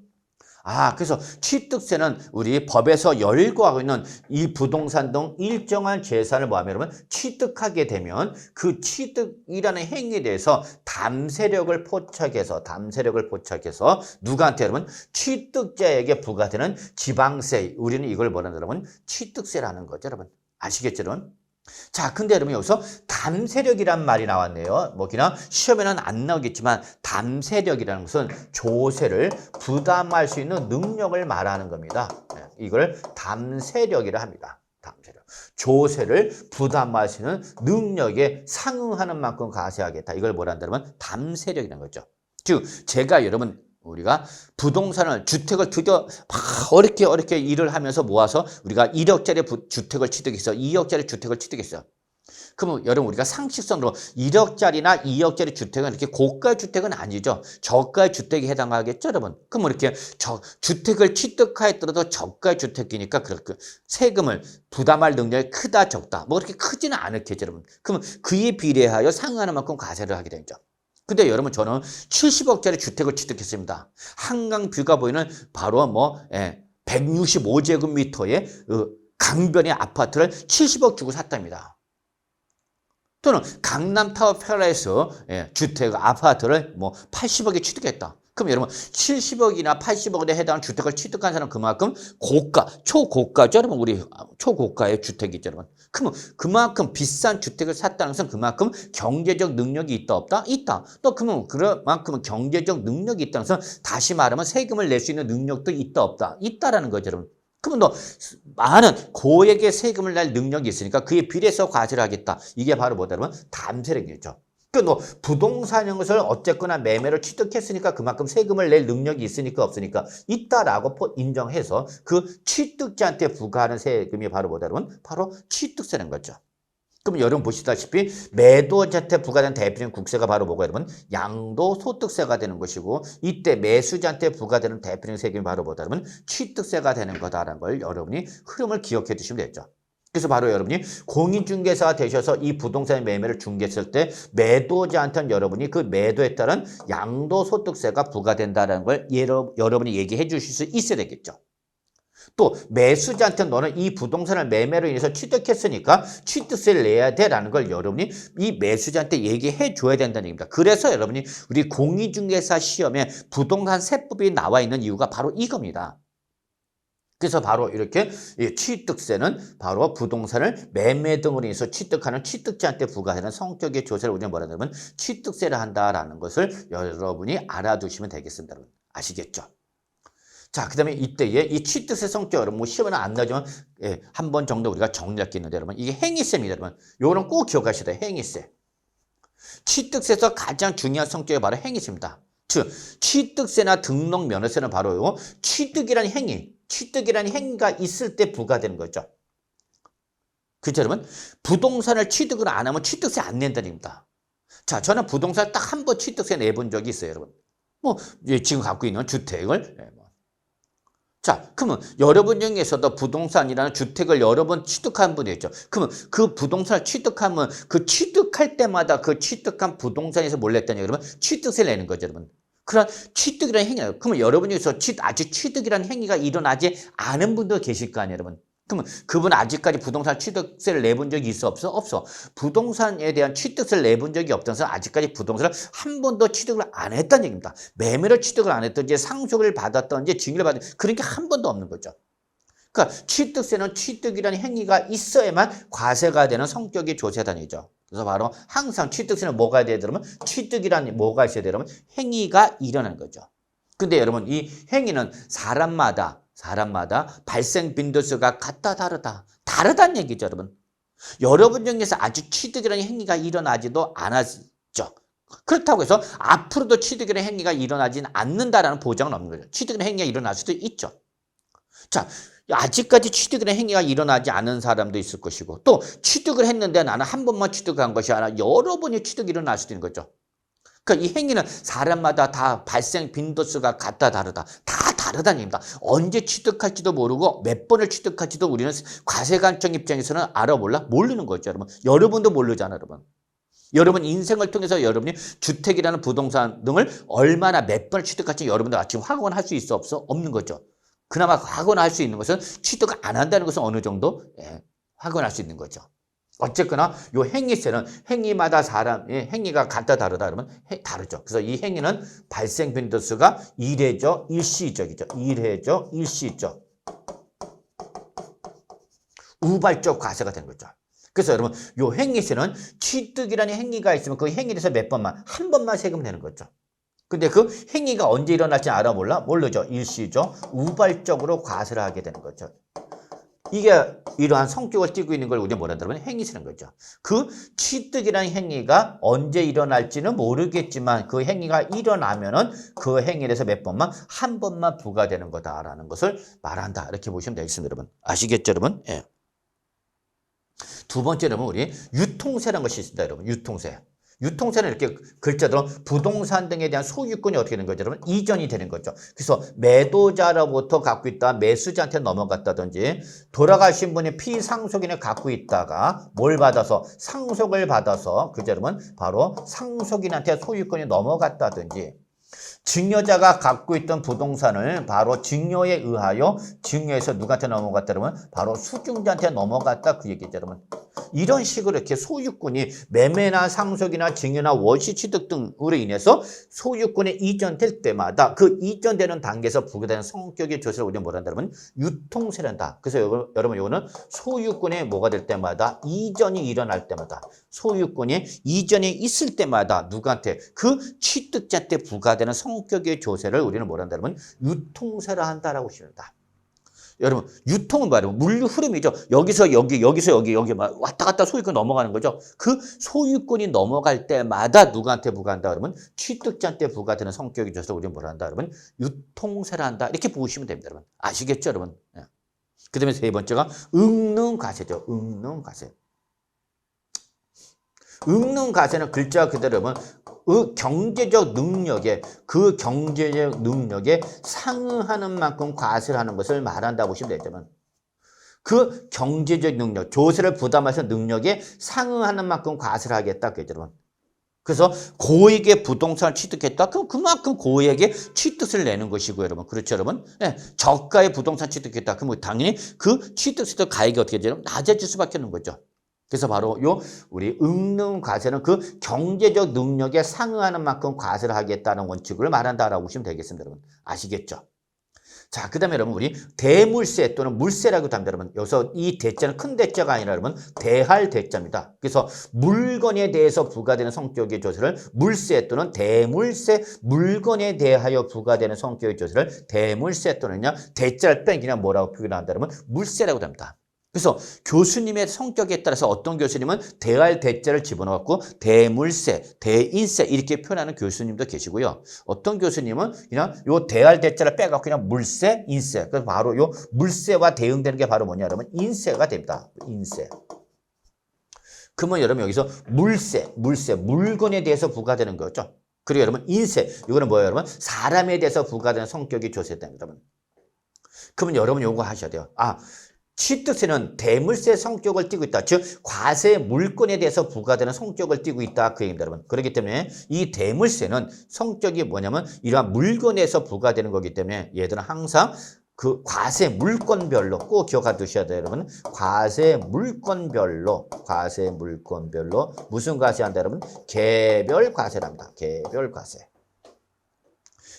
그래서 취득세는 우리 법에서 열거하고 있는 이 부동산 등 일정한 재산을 뭐하면 여러분 취득하게 되면 그 취득이라는 행위에 대해서 담세력을 포착해서 누구한테 여러분 취득자에게 부과되는 지방세, 우리는 이걸 뭐라는 여러분 취득세라는 거죠, 여러분. 아시겠죠, 여러분? 자, 근데 여러분 여기서 담세력이란 말이 나왔네요. 뭐 그냥 시험에는 안 나오겠지만 담세력이라는 것은 조세를 부담할 수 있는 능력을 말하는 겁니다. 이걸 담세력이라 합니다. 담세력. 조세를 부담할 수 있는 능력에 상응하는 만큼 과세하겠다. 이걸 뭐라 한다면 담세력이라는 거죠. 즉 제가 여러분 우리가 부동산을 주택을 드디어 막 어렵게 일을 하면서 모아서 우리가 1억짜리 주택을 취득해서 2억짜리 주택을 취득했어요. 그러면 여러분 우리가 상식선으로 1억짜리나 2억짜리 주택은 이렇게 고가 주택은 아니죠. 저가 주택에 해당하겠죠, 여러분. 그럼 이렇게 주택을 취득하였더라도 저가 주택이니까 그렇게 세금을 부담할 능력이 크다 적다. 뭐 그렇게 크지는 않겠죠, 여러분. 그러면 그에 비례하여 상응하는 만큼 과세를 하게 되죠. 근데 여러분 저는 70억짜리 주택을 취득했습니다. 한강 뷰가 보이는 바로 165제곱미터의 강변의 아파트를 70억 주고 샀답니다. 또는 강남타워 패러다이스 주택 아파트를 80억에 취득했다. 그럼 여러분 70억이나 80억에 해당하는 주택을 취득한 사람은 그만큼 고가, 초고가죠. 여러분 우리 초고가의 주택이죠. 여러분. 그러면 그만큼 비싼 주택을 샀다는 것은 그만큼 경제적 능력이 있다 없다? 있다. 또 그러면 그만큼 경제적 능력이 있다는 것은 다시 말하면 세금을 낼 수 있는 능력도 있다 없다? 있다라는 거죠. 여러분. 그러면 너 많은 고액의 세금을 낼 능력이 있으니까 그에 비례해서 과세를 하겠다. 이게 바로 뭐다 그러면 담세력이죠. 그러니까 너 부동산인 것을 어쨌거나 매매를 취득했으니까 그만큼 세금을 낼 능력이 있으니까 없으니까 있다라고 인정해서 그 취득자한테 부과하는 세금이 바로 뭐다 그러면 바로 취득세라는 거죠. 그럼 여러분 보시다시피 매도자한테 부과된 대표적인 국세가 바로 뭐가 여러분? 양도소득세가 되는 것이고 이때 매수자한테 부과되는 대표적인 세금이 바로 뭐다 그러면 취득세가 되는 거다라는 걸 여러분이 흐름을 기억해 두시면 되죠. 그래서 바로 여러분이 공인중개사가 되셔서 이 부동산 매매를 중개했을 때 매도자한테는 여러분이 그 매도에 따른 양도소득세가 부과된다는 걸 여러분이 얘기해 주실 수 있어야 되겠죠. 또 매수자한테 너는 이 부동산을 매매로 인해서 취득했으니까 취득세를 내야 돼라는 걸 여러분이 이 매수자한테 얘기해 줘야 된다는 얘기입니다. 그래서 여러분이 우리 공인중개사 시험에 부동산 세법이 나와 있는 이유가 바로 이겁니다. 그래서 바로 이렇게 취득세는 바로 부동산을 매매 등으로 인해서 취득하는 취득자한테 부과하는 성격의 조세를 우리가 뭐라 하냐면 취득세를 한다라는 것을 여러분이 알아두시면 되겠습니다. 여러분. 아시겠죠? 자, 그 다음에 이때에 이 취득세 성격 여러분 시험에는 안 나지만 한 번 정도 우리가 정리할 게 있는데 여러분 이게 행위세입니다. 여러분. 요거는 꼭 기억하셔야 돼요. 행위세. 취득세에서 가장 중요한 성격이 바로 행위세입니다. 즉 취득세나 등록 면허세는 바로 요 취득이라는 행위가 있을 때 부과되는 거죠. 그렇죠, 여러분? 부동산을 취득을 안 하면 취득세 안 낸다는 얘기입니다. 자, 저는 부동산 딱 한 번 취득세 내본 적이 있어요, 여러분. 지금 갖고 있는 주택을. 자, 그러면 여러분 중에서도 부동산이라는 주택을 여러 번 취득한 분이 있죠. 그러면 그 부동산을 취득하면 그 취득할 때마다 그 취득한 부동산에서 뭘 냈다니 여러분? 취득세를 내는 거죠, 여러분. 그런 취득이라는 행위예요. 그러면 여러분 중에서 아직 취득이라는 행위가 일어나지 않은 분도 계실 거 아니에요, 여러분. 그러면 그분 아직까지 부동산 취득세를 내본 적이 있어 없어? 없어. 부동산에 대한 취득세를 내본 적이 없다면서 아직까지 부동산을 한 번도 취득을 안 했다는 얘기입니다. 매매를 취득을 안 했든지 상속을 받았든지 증여를 받았든지 그런 게 한 번도 없는 거죠. 그러니까 취득세는 취득이라는 행위가 있어야만 과세가 되는 성격의 조세단위죠. 그래서 바로 항상 취득세는 뭐가 돼야 되냐면 취득이라는 뭐가 있어야 되냐면 행위가 일어나는 거죠. 근데 여러분 이 행위는 사람마다 발생 빈도수가 같다 다르다는 얘기죠, 여러분. 여러분 중에서 아직 취득이라는 행위가 일어나지도 않았죠. 그렇다고 해서 앞으로도 취득이라는 행위가 일어나지는 않는다라는 보장은 없는 거죠. 취득이라는 행위가 일어날 수도 있죠. 자, 아직까지 취득이라는 행위가 일어나지 않은 사람도 있을 것이고 또 취득을 했는데 나는 한 번만 취득한 것이 아니라 여러 번의 취득이 일어날 수도 있는 거죠. 그러니까 이 행위는 사람마다 다 발생 빈도수가 같다 다르다. 다 다르다는 얘기입니다. 언제 취득할지도 모르고 몇 번을 취득할지도 우리는 과세관청 입장에서는 알아 몰라? 모르는 거죠, 여러분. 여러분도 모르잖아요, 여러분. 여러분 인생을 통해서 여러분이 주택이라는 부동산 등을 얼마나 몇 번을 취득할지 여러분들 지금 확언할 수 있어 없어? 없는 거죠. 그나마 확언할 수 있는 것은 취득 안 한다는 것은 어느 정도 확언할 수 있는 거죠. 어쨌거나 요 행위세는 행위마다 사람의 행위가 같다 다르다 그러면 다르죠. 그래서 이 행위는 발생 빈도수가 1회죠. 일시적이죠. 1회죠. 일시적. 우발적 과세가 되는 거죠. 그래서 여러분 요 행위세는 취득이라는 행위가 있으면 그 행위에서 몇 번만 한 번만 세금 내는 거죠. 근데 그 행위가 언제 일어날지 알아 몰라? 모르죠. 일시죠. 우발적으로 과세를 하게 되는 거죠. 이게 이러한 성격을 띠고 있는 걸 우리가 뭐라 한다면 행위라는 거죠. 그 취득이라는 행위가 언제 일어날지는 모르겠지만 그 행위가 일어나면은 그 행위에 대해서 몇 번만 한 번만 부과되는 거다라는 것을 말한다. 이렇게 보시면 되겠습니다, 여러분. 아시겠죠, 여러분? 예. 두 번째 여러분 우리 유통세라는 것이 있습니다, 여러분. 유통세. 유통세는 이렇게 글자대로 부동산 등에 대한 소유권이 어떻게 되는 거죠, 여러분? 이전이 되는 거죠. 그래서 매도자로부터 갖고 있다 매수자한테 넘어갔다든지 돌아가신 분이 피상속인을 갖고 있다가 뭘 받아서 상속을 받아서 그죠, 여러분? 바로 상속인한테 소유권이 넘어갔다든지 증여자가 갖고 있던 부동산을 바로 증여에 의하여 증여해서 누구한테 넘어갔다 그러면 바로 수증자한테 넘어갔다 그 얘기죠, 여러분. 이런 식으로 이렇게 소유권이 매매나 상속이나 증여나 원시 취득 등으로 인해서 소유권이 이전될 때마다 그 이전되는 단계에서 부과되는 성격의 조세를 우리가 뭐라 한다면 유통세란다. 그래서 여러분 이거는 소유권이 뭐가 될 때마다 이전이 일어날 때마다 소유권이 이전이 있을 때마다 누구한테 그 취득자한테 부과되는 성격의 조세를 우리는 뭐라 한다면 유통세라 한다라고 싶습니다. 여러분 유통은 말이에요. 물류 흐름이죠. 여기서 여기 막 왔다 갔다 소유권 넘어가는 거죠. 그 소유권이 넘어갈 때마다 누구한테 부과한다 그러면 취득자한테 부과되는 성격의 조세를 우리는 뭐라 한다 그러면 유통세라 한다. 이렇게 보시면 됩니다, 여러분. 아시겠죠, 여러분? 예. 그다음에 세 번째가 응능과세죠. 응능과세. 응능과세는 글자 그대로 보면 그 경제적 능력에 상응하는 만큼 과세를 하는 것을 말한다고 보시면 되죠. 그 경제적 능력, 조세를 부담해서 능력에 상응하는 만큼 과세를 하겠다. 그죠? 그래서 고액의 부동산을 취득했다. 그럼 그만큼 고액의 취득세를 내는 것이고, 여러분. 그렇죠, 여러분? 네, 저가의 부동산 취득했다. 그럼 당연히 그 취득세도 가액이 어떻게 되죠? 낮아질 수밖에 없는 거죠. 그래서 바로 우리 응능과세는 그 경제적 능력에 상응하는 만큼 과세를 하겠다는 원칙을 말한다라고 보시면 되겠습니다, 여러분. 아시겠죠? 자, 그 다음에 여러분 우리 대물세 또는 물세라고도 합니다, 여러분. 여기서 이 대자는 큰 대자가 아니라 여러분 대할 대자입니다. 그래서 물건에 대해서 부과되는 성격의 조세를 물세 또는 대물세, 물건에 대하여 부과되는 성격의 조세를 대물세 또는 그냥 대자를 뺀 그냥 뭐라고 표현한다 그러면 물세라고도 합니다. 그래서 교수님의 성격에 따라서 어떤 교수님은 대할 대자를 집어넣고 대물세, 대인세 이렇게 표현하는 교수님도 계시고요. 어떤 교수님은 그냥 요 대할 대자를 빼갖고 그냥 물세, 인세. 그래서 바로 요 물세와 대응되는 게 바로 뭐냐 그러면 인세가 됩니다. 인세. 그러면 여러분 여기서 물세, 물건에 대해서 부과되는 거죠. 그리고 여러분 인세, 이거는 뭐예요, 여러분? 사람에 대해서 부과되는 성격이 조세됩니다, 여러분. 그러면 여러분 요거 하셔야 돼요. 취득세는 대물세 성격을 띠고 있다. 즉 과세 물건에 대해서 부과되는 성격을 띠고 있다. 그 얘기입니다, 여러분. 그렇기 때문에 이 대물세는 성격이 뭐냐면 이러한 물건에서 부과되는 거기 때문에 얘들은 항상 그 과세 물건별로 꼭 기억해 두셔야 돼요, 여러분. 과세 물건별로 무슨 과세한다, 여러분? 개별 과세랍니다. 개별 과세.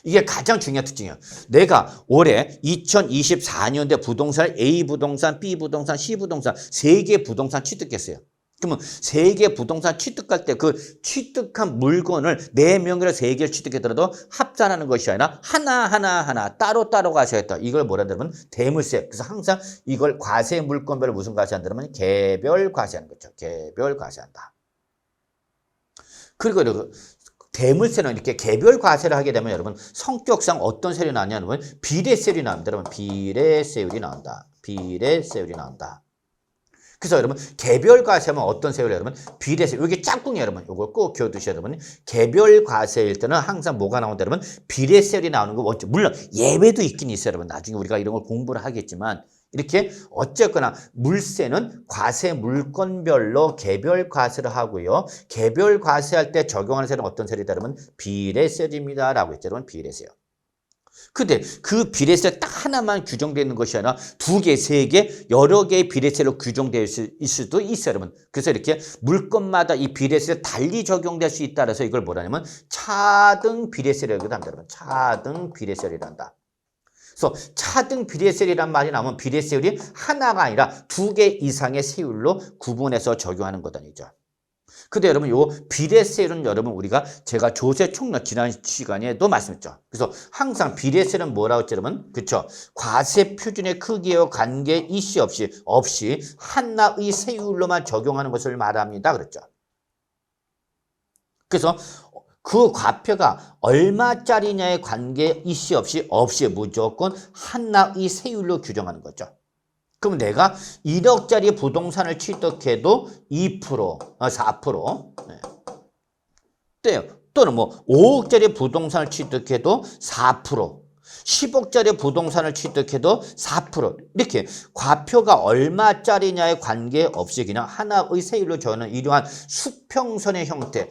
이게 가장 중요한 특징이에요. 내가 올해 2024년대 부동산을 A 부동산, B 부동산, C 부동산 3개 부동산 취득했어요. 그러면 3개 부동산 취득할 때 그 취득한 물건을 내 명의로 3개를 취득했더라도 합산하는 것이 아니라 하나 따로 과세했다. 이걸 뭐라 한다면 대물세. 그래서 항상 이걸 과세 물건별로 무슨 과세한다면 개별 과세하는 거죠. 개별 과세한다. 그리고 대물세는 이렇게 개별 과세를 하게 되면 여러분 성격상 어떤 세율이 나냐면 비례세율이 나옵니다. 여러분 비례세율이 나온다. 비례세율이 나온다. 그래서 여러분 개별 과세하면 어떤 세율이 여러분 비례세. 여기 짝꿍이 여러분 이걸 꼭 기억두셔야 여러분. 개별 과세일 때는 항상 뭐가 나온다 여러분 비례세율이 나오는 거 원칙. 물론 예외도 있긴 있어요, 여러분. 나중에 우리가 이런 걸 공부를 하겠지만. 이렇게 어쨌거나 물세는 과세 물건별로 개별 과세를 하고요. 개별 과세할 때 적용하는 세율은 어떤 세율이다 그러면 비례세율입니다. 라고 했죠. 여러분 비례세요. 근데 그 비례세 딱 하나만 규정되어 있는 것이 아니라 2개, 3개, 여러 개의 비례세로 규정되어 있을 수도 있어요, 여러분. 그래서 이렇게 물건마다 이 비례세가 달리 적용될 수 있다. 그래서 이걸 뭐라냐면 차등 비례세라고도 합니다, 여러분. 차등 비례세율이란다. 그래서 차등 비례세율이란 말이 나오면 비례세율이 하나가 아니라 2개 이상의 세율로 구분해서 적용하는 거다니죠. 근데 여러분 요 비례세율은 여러분 우리가 제가 조세 총론 지난 시간에도 말씀했죠. 그래서 항상 비례세는 뭐라고 했죠, 여러분? 그렇죠? 과세 표준의 크기와 관계 이시 없이 하나의 세율로만 적용하는 것을 말합니다. 그랬죠. 그래서 그 과표가 얼마짜리냐에 관계 이시 없이 무조건 하나의 세율로 규정하는 거죠. 그럼 내가 1억짜리 부동산을 취득해도 2%, 4%. 네. 또는 뭐 5억짜리 부동산을 취득해도 4%, 10억짜리 부동산을 취득해도 4%. 이렇게 과표가 얼마짜리냐에 관계없이 그냥 하나의 세율로 정하는 이러한 수평선의 형태의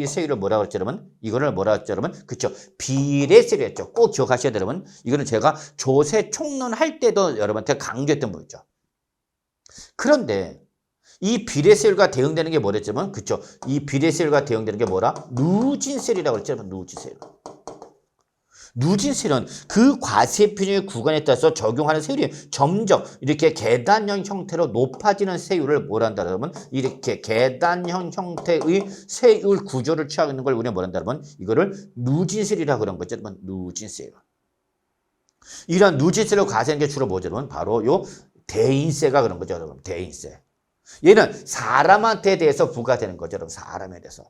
세율을 뭐라고 했죠, 여러분? 이거를 뭐라고 했죠, 여러분? 그쵸? 비례세율 했죠. 꼭 기억하셔야 돼요, 여러분. 이거는 제가 조세 총론할 때도 여러분한테 강조했던 부분이죠. 그런데 이 비례세율과 대응되는 게 뭐랬냐면, 그쵸? 이 비례세율과 대응되는 게 뭐라? 누진세율이라고 했죠, 누진세율. 누진세율은 그 과세 표준의 구간에 따라서 적용하는 세율이 점점 이렇게 계단형 형태로 높아지는 세율을 뭐라 한다 그러면 이렇게 계단형 형태의 세율 구조를 취하고 있는 걸 우리가 뭐라 한다 그러면 이거를 누진세율이라고 그런 거죠. 여러분, 누진세율. 이런 누진세율을 과세하는 게 주로 뭐죠? 여러분? 바로 요 대인세가 그런 거죠, 여러분. 대인세. 얘는 사람한테 대해서 부과되는 거죠, 여러분. 사람에 대해서.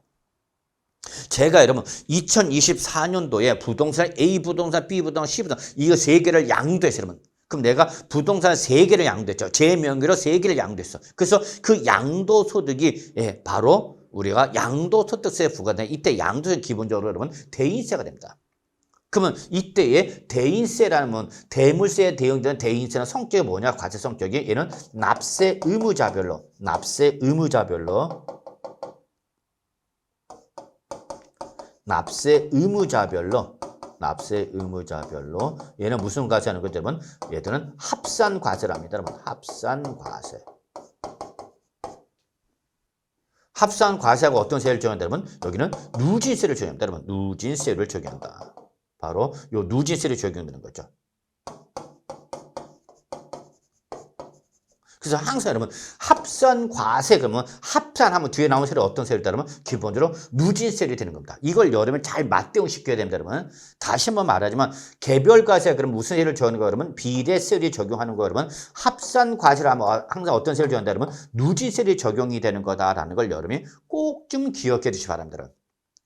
제가 여러분 2024년도에 부동산 A 부동산, B 부동산, C 부동산 이거 3개를 양도했어요, 여러분. 그럼 내가 부동산 3개를 양도했죠. 제 명의로 3개를 양도했어. 그래서 그 양도소득이 바로 우리가 양도소득세에 부과된 이때 양도소득 기본적으로 여러분 대인세가 됩니다. 그러면 이때의 대인세라는 대물세에 대응되는 대인세는 성격이 뭐냐? 과세 성격이 얘는 납세 의무자별로 얘는 무슨 과세하는 거죠, 여러분? 얘들은 합산과세를 합니다, 여러분. 합산과세하고 어떤 세율을 적용한다, 여러분? 여기는 누진세를 적용합니다, 여러분. 누진세율을 적용한다. 바로 요 누진세율이 적용되는 거죠. 그래서 항상 여러분 합산과세 그러면 합산하면 뒤에 나오는 세율이 어떤 세율이다 그러면 기본적으로 누진세율이 되는 겁니다. 이걸 여러분 잘 맞대응시켜야 됩니다, 여러분. 다시 한번 말하지만 개별과세 그러면 무슨 세율을 적용하는 거 그러면 비례세율이 적용하는 거 그러면 합산과세를 하면 항상 어떤 세율을 적용한다 그러면 누진세율이 적용이 되는 거다라는 걸 여러분이 꼭 좀 기억해 주시기 바랍니다, 여러분.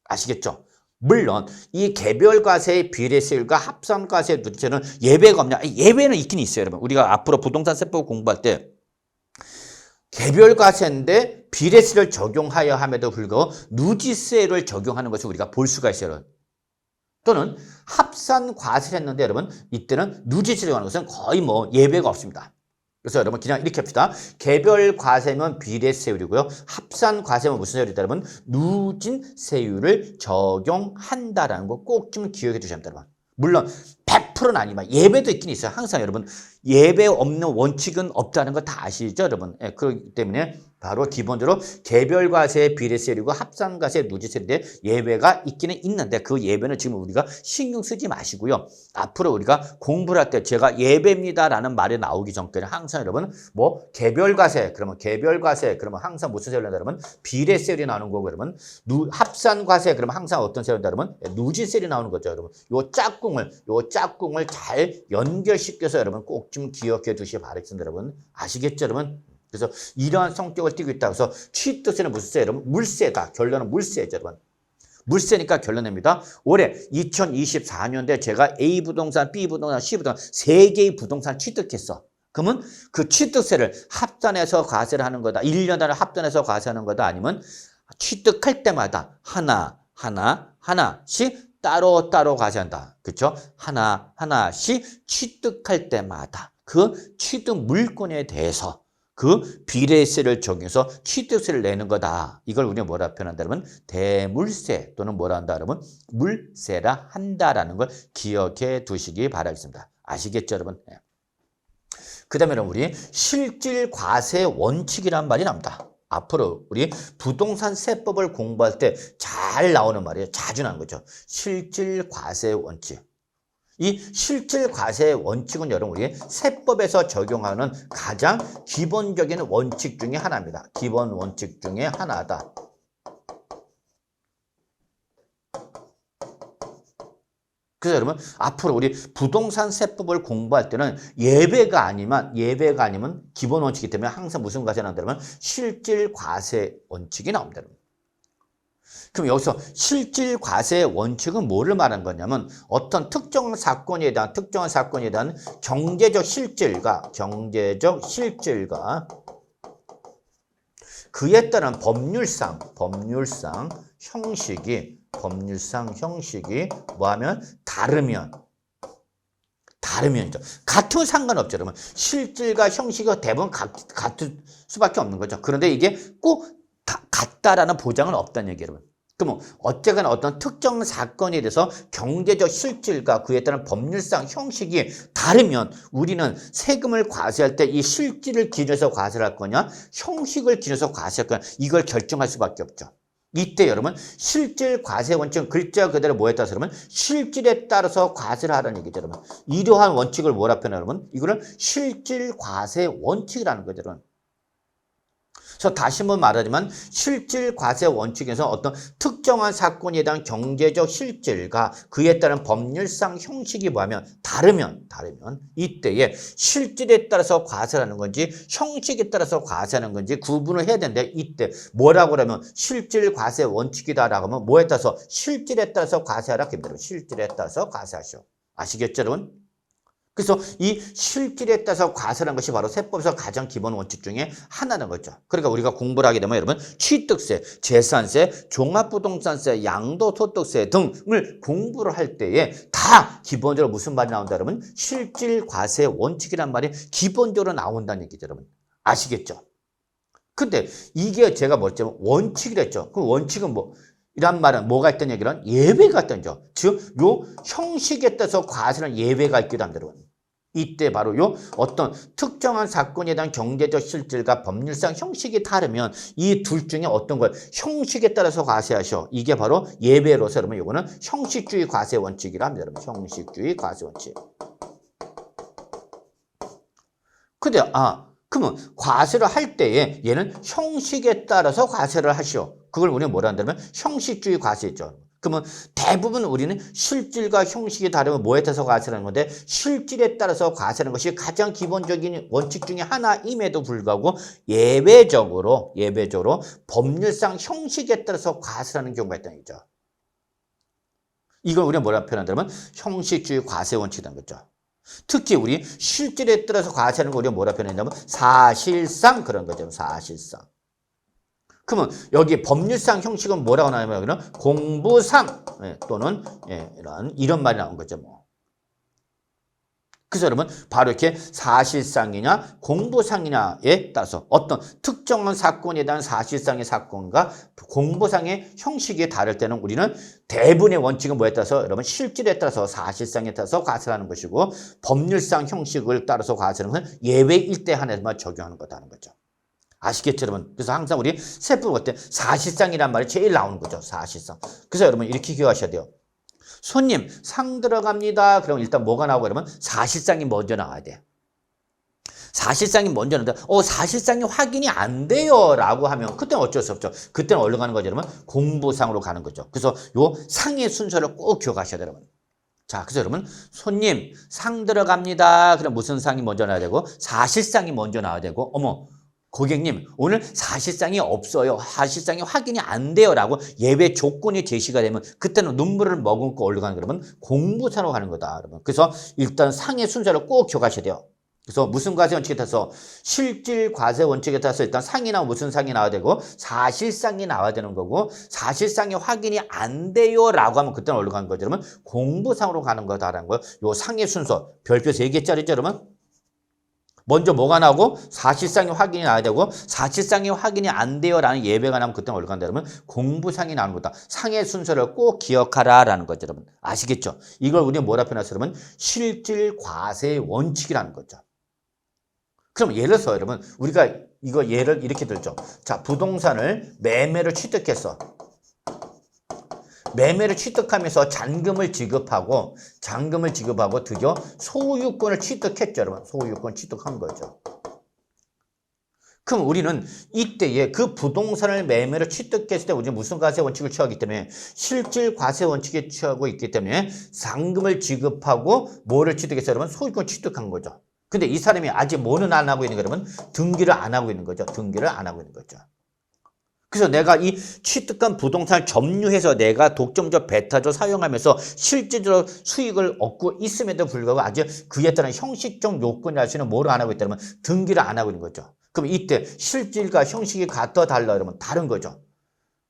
아시겠죠? 물론 이 개별과세의 비례세율과 합산과세의 누진세는 예외가 없냐? 예외는 있긴 있어요, 여러분. 우리가 앞으로 부동산세법 공부할 때 개별과세인데 비례세를 적용하여 함에도 불구하고 누진세를 적용하는 것을 우리가 볼 수가 있어요, 여러분. 또는 합산과세를 했는데 여러분 이때는 누진세를 적용하는 것은 거의 예외가 없습니다. 그래서 여러분 그냥 이렇게 합시다. 개별과세면 비례세율이고요. 합산과세면 무슨 세율이다 여러분? 누진세율을 적용한다라는 거 꼭 좀 기억해 주셔야 합니다, 여러분. 물론 100%는 아니지만 예외도 있긴 있어요. 항상 여러분 예외 없는 원칙은 없다는 거 다 아시죠, 여러분? 그렇기 때문에 바로 기본적으로 개별과세 비례세율이고 합산과세 누진세율인데 예외가 있기는 있는데 그 예외는 지금 우리가 신경 쓰지 마시고요. 앞으로 우리가 공부를 할 때 제가 예외입니다라는 말이 나오기 전까지 항상 여러분 개별과세 그러면 항상 무슨 세율이다 여러분? 비례세율이 나오는 거고 여러분 합산과세 그러면 항상 어떤 세율이다 여러분? 누진세율이 나오는 거죠, 여러분. 요 짝꿍을 잘 연결시켜서 여러분 꼭 좀 기억해 두시기 바라겠습니다, 여러분. 아시겠죠, 여러분? 그래서 이러한 성격을 띠고 있다고 해서 취득세는 무슨 세, 여러분? 물세다. 결론은 물세죠, 여러분. 물세니까 결론입니다. 올해 2024년도에 제가 A 부동산, B 부동산, C 부동산 3개의 부동산 취득했어. 그러면 그 취득세를 합산해서 과세를 하는 거다. 1년 단위 합산해서 과세하는 거다. 아니면 취득할 때마다 하나씩 따로 과세한다. 그렇죠? 하나씩 취득할 때마다 그 취득 물건에 대해서 그 비례세를 적용해서 취득세를 내는 거다. 이걸 우리가 뭐라 표현한다 그러면 대물세 또는 뭐라 한다 그러면 물세라 한다라는 걸 기억해 두시기 바라겠습니다. 아시겠죠, 여러분? 네. 그 다음에 우리 실질과세 원칙이라는 말이 나옵니다. 앞으로 우리 부동산세법을 공부할 때 잘 나오는 말이에요. 자주 나오는 거죠. 실질과세 원칙. 이 실질 과세 원칙은 여러분 우리 세법에서 적용하는 가장 기본적인 원칙 중에 하나입니다. 기본 원칙 중에 하나다. 그래서 여러분 앞으로 우리 부동산 세법을 공부할 때는 예배가 아니면 기본 원칙이기 때문에 항상 무슨 과세가 나온다면 실질 과세 원칙이 나옵니다. 그럼 여기서 실질 과세 원칙은 뭐를 말하는 거냐면 어떤 특정한 사건에 대한 경제적 실질과 그에 따른 법률상 형식이 뭐하면 다르면이죠. 같으면 상관없죠. 여러분 실질과 형식이 대부분 같을 수밖에 없는 거죠. 그런데 이게 꼭 같다라는 보장은 없다는 얘기예요. 여러분. 그럼 어쨌거나 어떤 특정 사건에 대해서 경제적 실질과 그에 따른 법률상 형식이 다르면 우리는 세금을 과세할 때 이 실질을 기준해서 과세를 할 거냐 형식을 기준해서 과세할 거냐 이걸 결정할 수밖에 없죠. 이때 여러분 실질 과세 원칙은 글자 그대로 뭐에 따라서 여러분 실질에 따라서 과세를 하라는 얘기죠. 여러분 이러한 원칙을 뭐라 표현해요? 여러분 이거를 실질 과세 원칙이라는 거죠. 여러분. 그래서 다시 한번 말하지만 실질 과세 원칙에서 어떤 특정한 사건에 대한 경제적 실질과 그에 따른 법률상 형식이 뭐하면 다르면 이때에 실질에 따라서 과세하는 건지 형식에 따라서 과세하는 건지 구분을 해야 되는데 이때 뭐라고 하면 실질 과세 원칙이다라고 하면 뭐에 따라서 실질에 따라서 과세하라 그럽니다. 실질에 따라서 과세하시오. 아시겠죠 여러분? 그래서 이 실질에 따라서 과세라는 것이 바로 세법에서 가장 기본 원칙 중에 하나는 거죠. 그러니까 우리가 공부를 하게 되면 여러분 취득세, 재산세, 종합부동산세, 양도소득세 등을 공부를 할 때에 다 기본적으로 무슨 말이 나온다 여러분? 실질 과세 원칙이란 말이 기본적으로 나온다는 얘기죠. 여러분 아시겠죠? 근데 이게 제가 뭐였죠? 원칙이랬죠. 그 원칙은 뭐? 이란 말은 뭐가 있던 얘기는 예외가 있던 죠. 즉, 요 형식에 따라서 과세는 예외가 있기도 합니다. 여러분. 이때 바로 요 어떤 특정한 사건에 대한 경제적 실질과 법률상 형식이 다르면 이 둘 중에 어떤 걸 형식에 따라서 과세하셔. 이게 바로 예외로서 여러분 요거는 형식주의 과세 원칙이라 합니다. 여러분. 형식주의 과세 원칙. 근데 그러면 과세를 할 때에 얘는 형식에 따라서 과세를 하시오. 그걸 우리는 뭐라 한다면 형식주의 과세죠. 그러면 대부분 우리는 실질과 형식이 다르면 뭐에 따라서 과세하는 건데 실질에 따라서 과세하는 것이 가장 기본적인 원칙 중에 하나임에도 불구하고 예외적으로 법률상 형식에 따라서 과세하는 경우가 있다는 얘기죠. 이걸 우리가 뭐라 표현한다면 형식주의 과세 원칙이라는 거죠. 특히 우리 실질에 따라서 과세하는 거 우리가 뭐라 표현했냐면 사실상 그런 거죠. 사실상. 그러면 여기 법률상 형식은 뭐라고 나오냐면 여기는 공부상 또는 이런 말이 나온 거죠. 뭐. 그래서 여러분 바로 이렇게 사실상이냐 공부상이냐에 따라서 어떤 특정한 사건에 대한 사실상의 사건과 공부상의 형식이 다를 때는 우리는 대부분의 원칙은 뭐에 따라서 여러분 실질에 따라서 사실상에 따라서 과세하는 것이고 법률상 형식을 따라서 과세하는 것은 예외일 때 한해서만 적용하는 거다는 거죠. 아시겠죠 여러분? 그래서 항상 우리 세법 볼 때 사실상이란 말이 제일 나오는 거죠. 사실상. 그래서 여러분 이렇게 기억하셔야 돼요. 손님 상 들어갑니다. 그러면 일단 뭐가 나오고 그러면 사실상이 먼저 나와야 돼요. 사실상이 먼저 나오는데 사실상이 확인이 안 돼요 라고 하면 그때는 어쩔 수 없죠. 그때는 어디로 가는 거죠? 여러분 공부상으로 가는 거죠. 그래서 요 상의 순서를 꼭 기억하셔야 돼요. 여러분. 자, 그래서 여러분 손님 상 들어갑니다. 그럼 무슨 상이 먼저 나와야 되고 사실상이 먼저 나와야 되고 고객님 오늘 사실상이 없어요. 사실상이 확인이 안 돼요 라고 예외 조건이 제시가 되면 그때는 눈물을 머금고 올라가는 그러면 공부상으로 가는 거다. 여러분. 그래서 일단 상의 순서를 꼭 기억하셔야 돼요. 그래서 무슨 과세 원칙에 따라서 실질 과세 원칙에 따라서 일단 상이나 무슨 상이 나와야 되고 사실상이 나와야 되는 거고 사실상이 확인이 안 돼요 라고 하면 그때는 어디로 가는 거죠? 여러분 공부상으로 가는 거다라는 거예요. 요 상의 순서 별표 3개짜리죠 여러분. 먼저 뭐가 나오고 사실상이 확인이 나와야 되고 사실상이 확인이 안 돼요 라는 예외가 나오면 그때는 어디로 간다 그러면 공부상이 나오는 거다. 상의 순서를 꼭 기억하라 라는 거죠 여러분. 아시겠죠? 이걸 우리는 뭐라 표현해서 여러분 실질 과세 원칙이라는 거죠. 그럼 예를 들어서 여러분 우리가 이거 예를 이렇게 들죠. 자 부동산을 매매를 취득했어. 매매를 취득하면서 잔금을 지급하고 드디어 소유권을 취득했죠, 여러분. 소유권 취득한 거죠. 그럼 우리는 이때에 그 부동산을 매매로 취득했을 때 우리는 무슨 과세 원칙을 취하기 때문에 실질 과세 원칙에 취하고 있기 때문에 잔금을 지급하고 뭐를 취득했어요, 여러분? 소유권 취득한 거죠. 근데 이 사람이 아직 뭐는 안 하고 있는 거예요, 여러분? 등기를 안 하고 있는 거죠. 등기를 안 하고 있는 거죠. 그래서 내가 이 취득한 부동산을 점유해서 내가 독점적, 배타적 사용하면서 실질적으로 수익을 얻고 있음에도 불구하고 아직 그에 따른 형식적 요건이 할 수 있는 뭐를 안 하고 있다면 등기를 안 하고 있는 거죠. 그럼 이때 실질과 형식이 같아 달라 이러면 다른 거죠.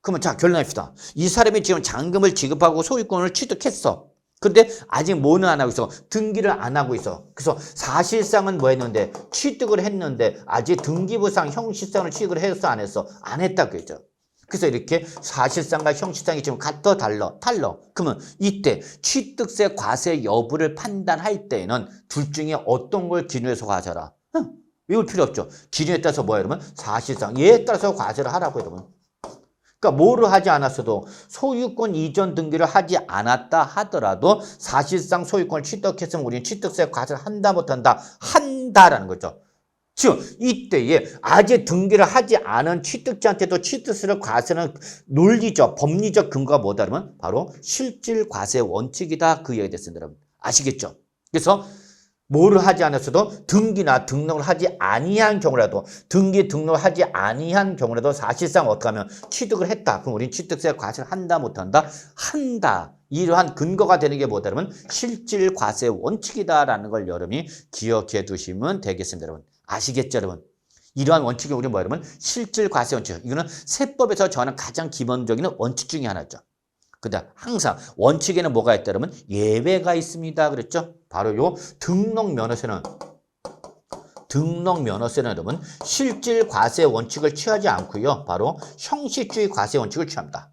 그러면 자, 결론합시다. 이 사람이 지금 잔금을 지급하고 소유권을 취득했어. 근데 아직 뭐는 안 하고 있어? 등기를 안 하고 있어. 그래서 사실상은 뭐 했는데? 취득을 했는데 아직 등기부상 형식상을 취득을 했어, 안 했어? 안 했다 그랬죠. 그래서 이렇게 사실상과 형식상이 지금 같아 달라. 그러면 이때 취득세 과세 여부를 판단할 때에는 둘 중에 어떤 걸 기준해서 과세하라? 외울 필요 없죠. 기준에 따라서 뭐야, 여러분? 사실상 얘에 따라서 과세를 하라고, 여러분. 그러니까 뭐를 하지 않았어도 소유권 이전 등기를 하지 않았다 하더라도 사실상 소유권을 취득했으면 우리는 취득세 과세를 한다 못한다? 한다라는 거죠. 지금 이때에 아직 등기를 하지 않은 취득자한테도 취득세를 과세는 논리적, 법리적 근거가 뭐다 그러면 바로 실질 과세 원칙이다, 그 얘기 됐습니다, 여러분. 아시겠죠? 그래서 뭐를 하지 않았어도 등기나 등록을 하지 아니한 경우라도 등록을 하지 아니한 경우라도 사실상 어떻게 하면 취득을 했다. 그럼 우리는 취득세 과세를 한다 못한다? 한다. 이러한 근거가 되는 게 뭐다 그러면 실질 과세 원칙이다라는 걸 여러분이 기억해 두시면 되겠습니다, 여러분. 아시겠죠, 여러분? 이러한 원칙이 우리 뭐야, 여러분? 실질 과세 원칙. 이거는 세법에서 정하는 가장 기본적인 원칙 중에 하나죠. 근데 항상 원칙에는 뭐가 있다 그러면 예외가 있습니다. 그랬죠? 바로 요 등록면허세는 여러분 실질 과세 원칙을 취하지 않고요. 바로 형식주의 과세 원칙을 취합니다.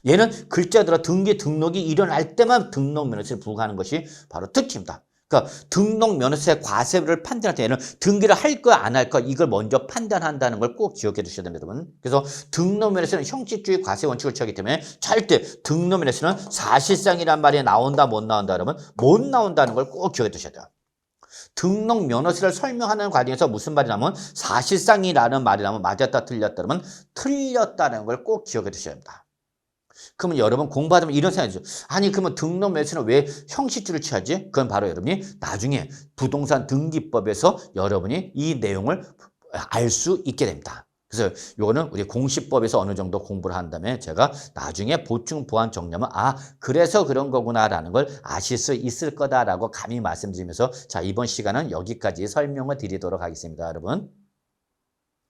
얘는 글자대로 등록이 일어날 때만 등록면허세를 부과하는 것이 바로 특징입니다. 그러니까 등록면허세 과세를 판단할 때는 등기를 할 거야 안 할 거야 이걸 먼저 판단한다는 걸 꼭 기억해 두셔야 됩니다, 여러분. 그래서 등록면허세는 형식주의 과세 원칙을 취하기 때문에 절대 등록면허세는 사실상이란 말이 나온다 못 나온다 그러면 못 나온다는 걸 꼭 기억해 두셔야 돼요. 등록면허세를 설명하는 과정에서 무슨 말이 나면 사실상이라는 말이 나면 맞았다 틀렸다 그러면 틀렸다는 걸 꼭 기억해 두셔야 합니다. 그러면 여러분 공부하면 이런 생각이죠. 아니 그러면 등록면허세는 왜 형식주를 취하지? 그건 바로 여러분이 나중에 부동산 등기법에서 여러분이 이 내용을 알 수 있게 됩니다. 그래서 이거는 우리 공시법에서 어느 정도 공부를 한 다음에 제가 나중에 보충 보완 정리하면 그래서 그런 거구나라는 걸 아실 수 있을 거다라고 감히 말씀드리면서 자, 이번 시간은 여기까지 설명을 드리도록 하겠습니다, 여러분.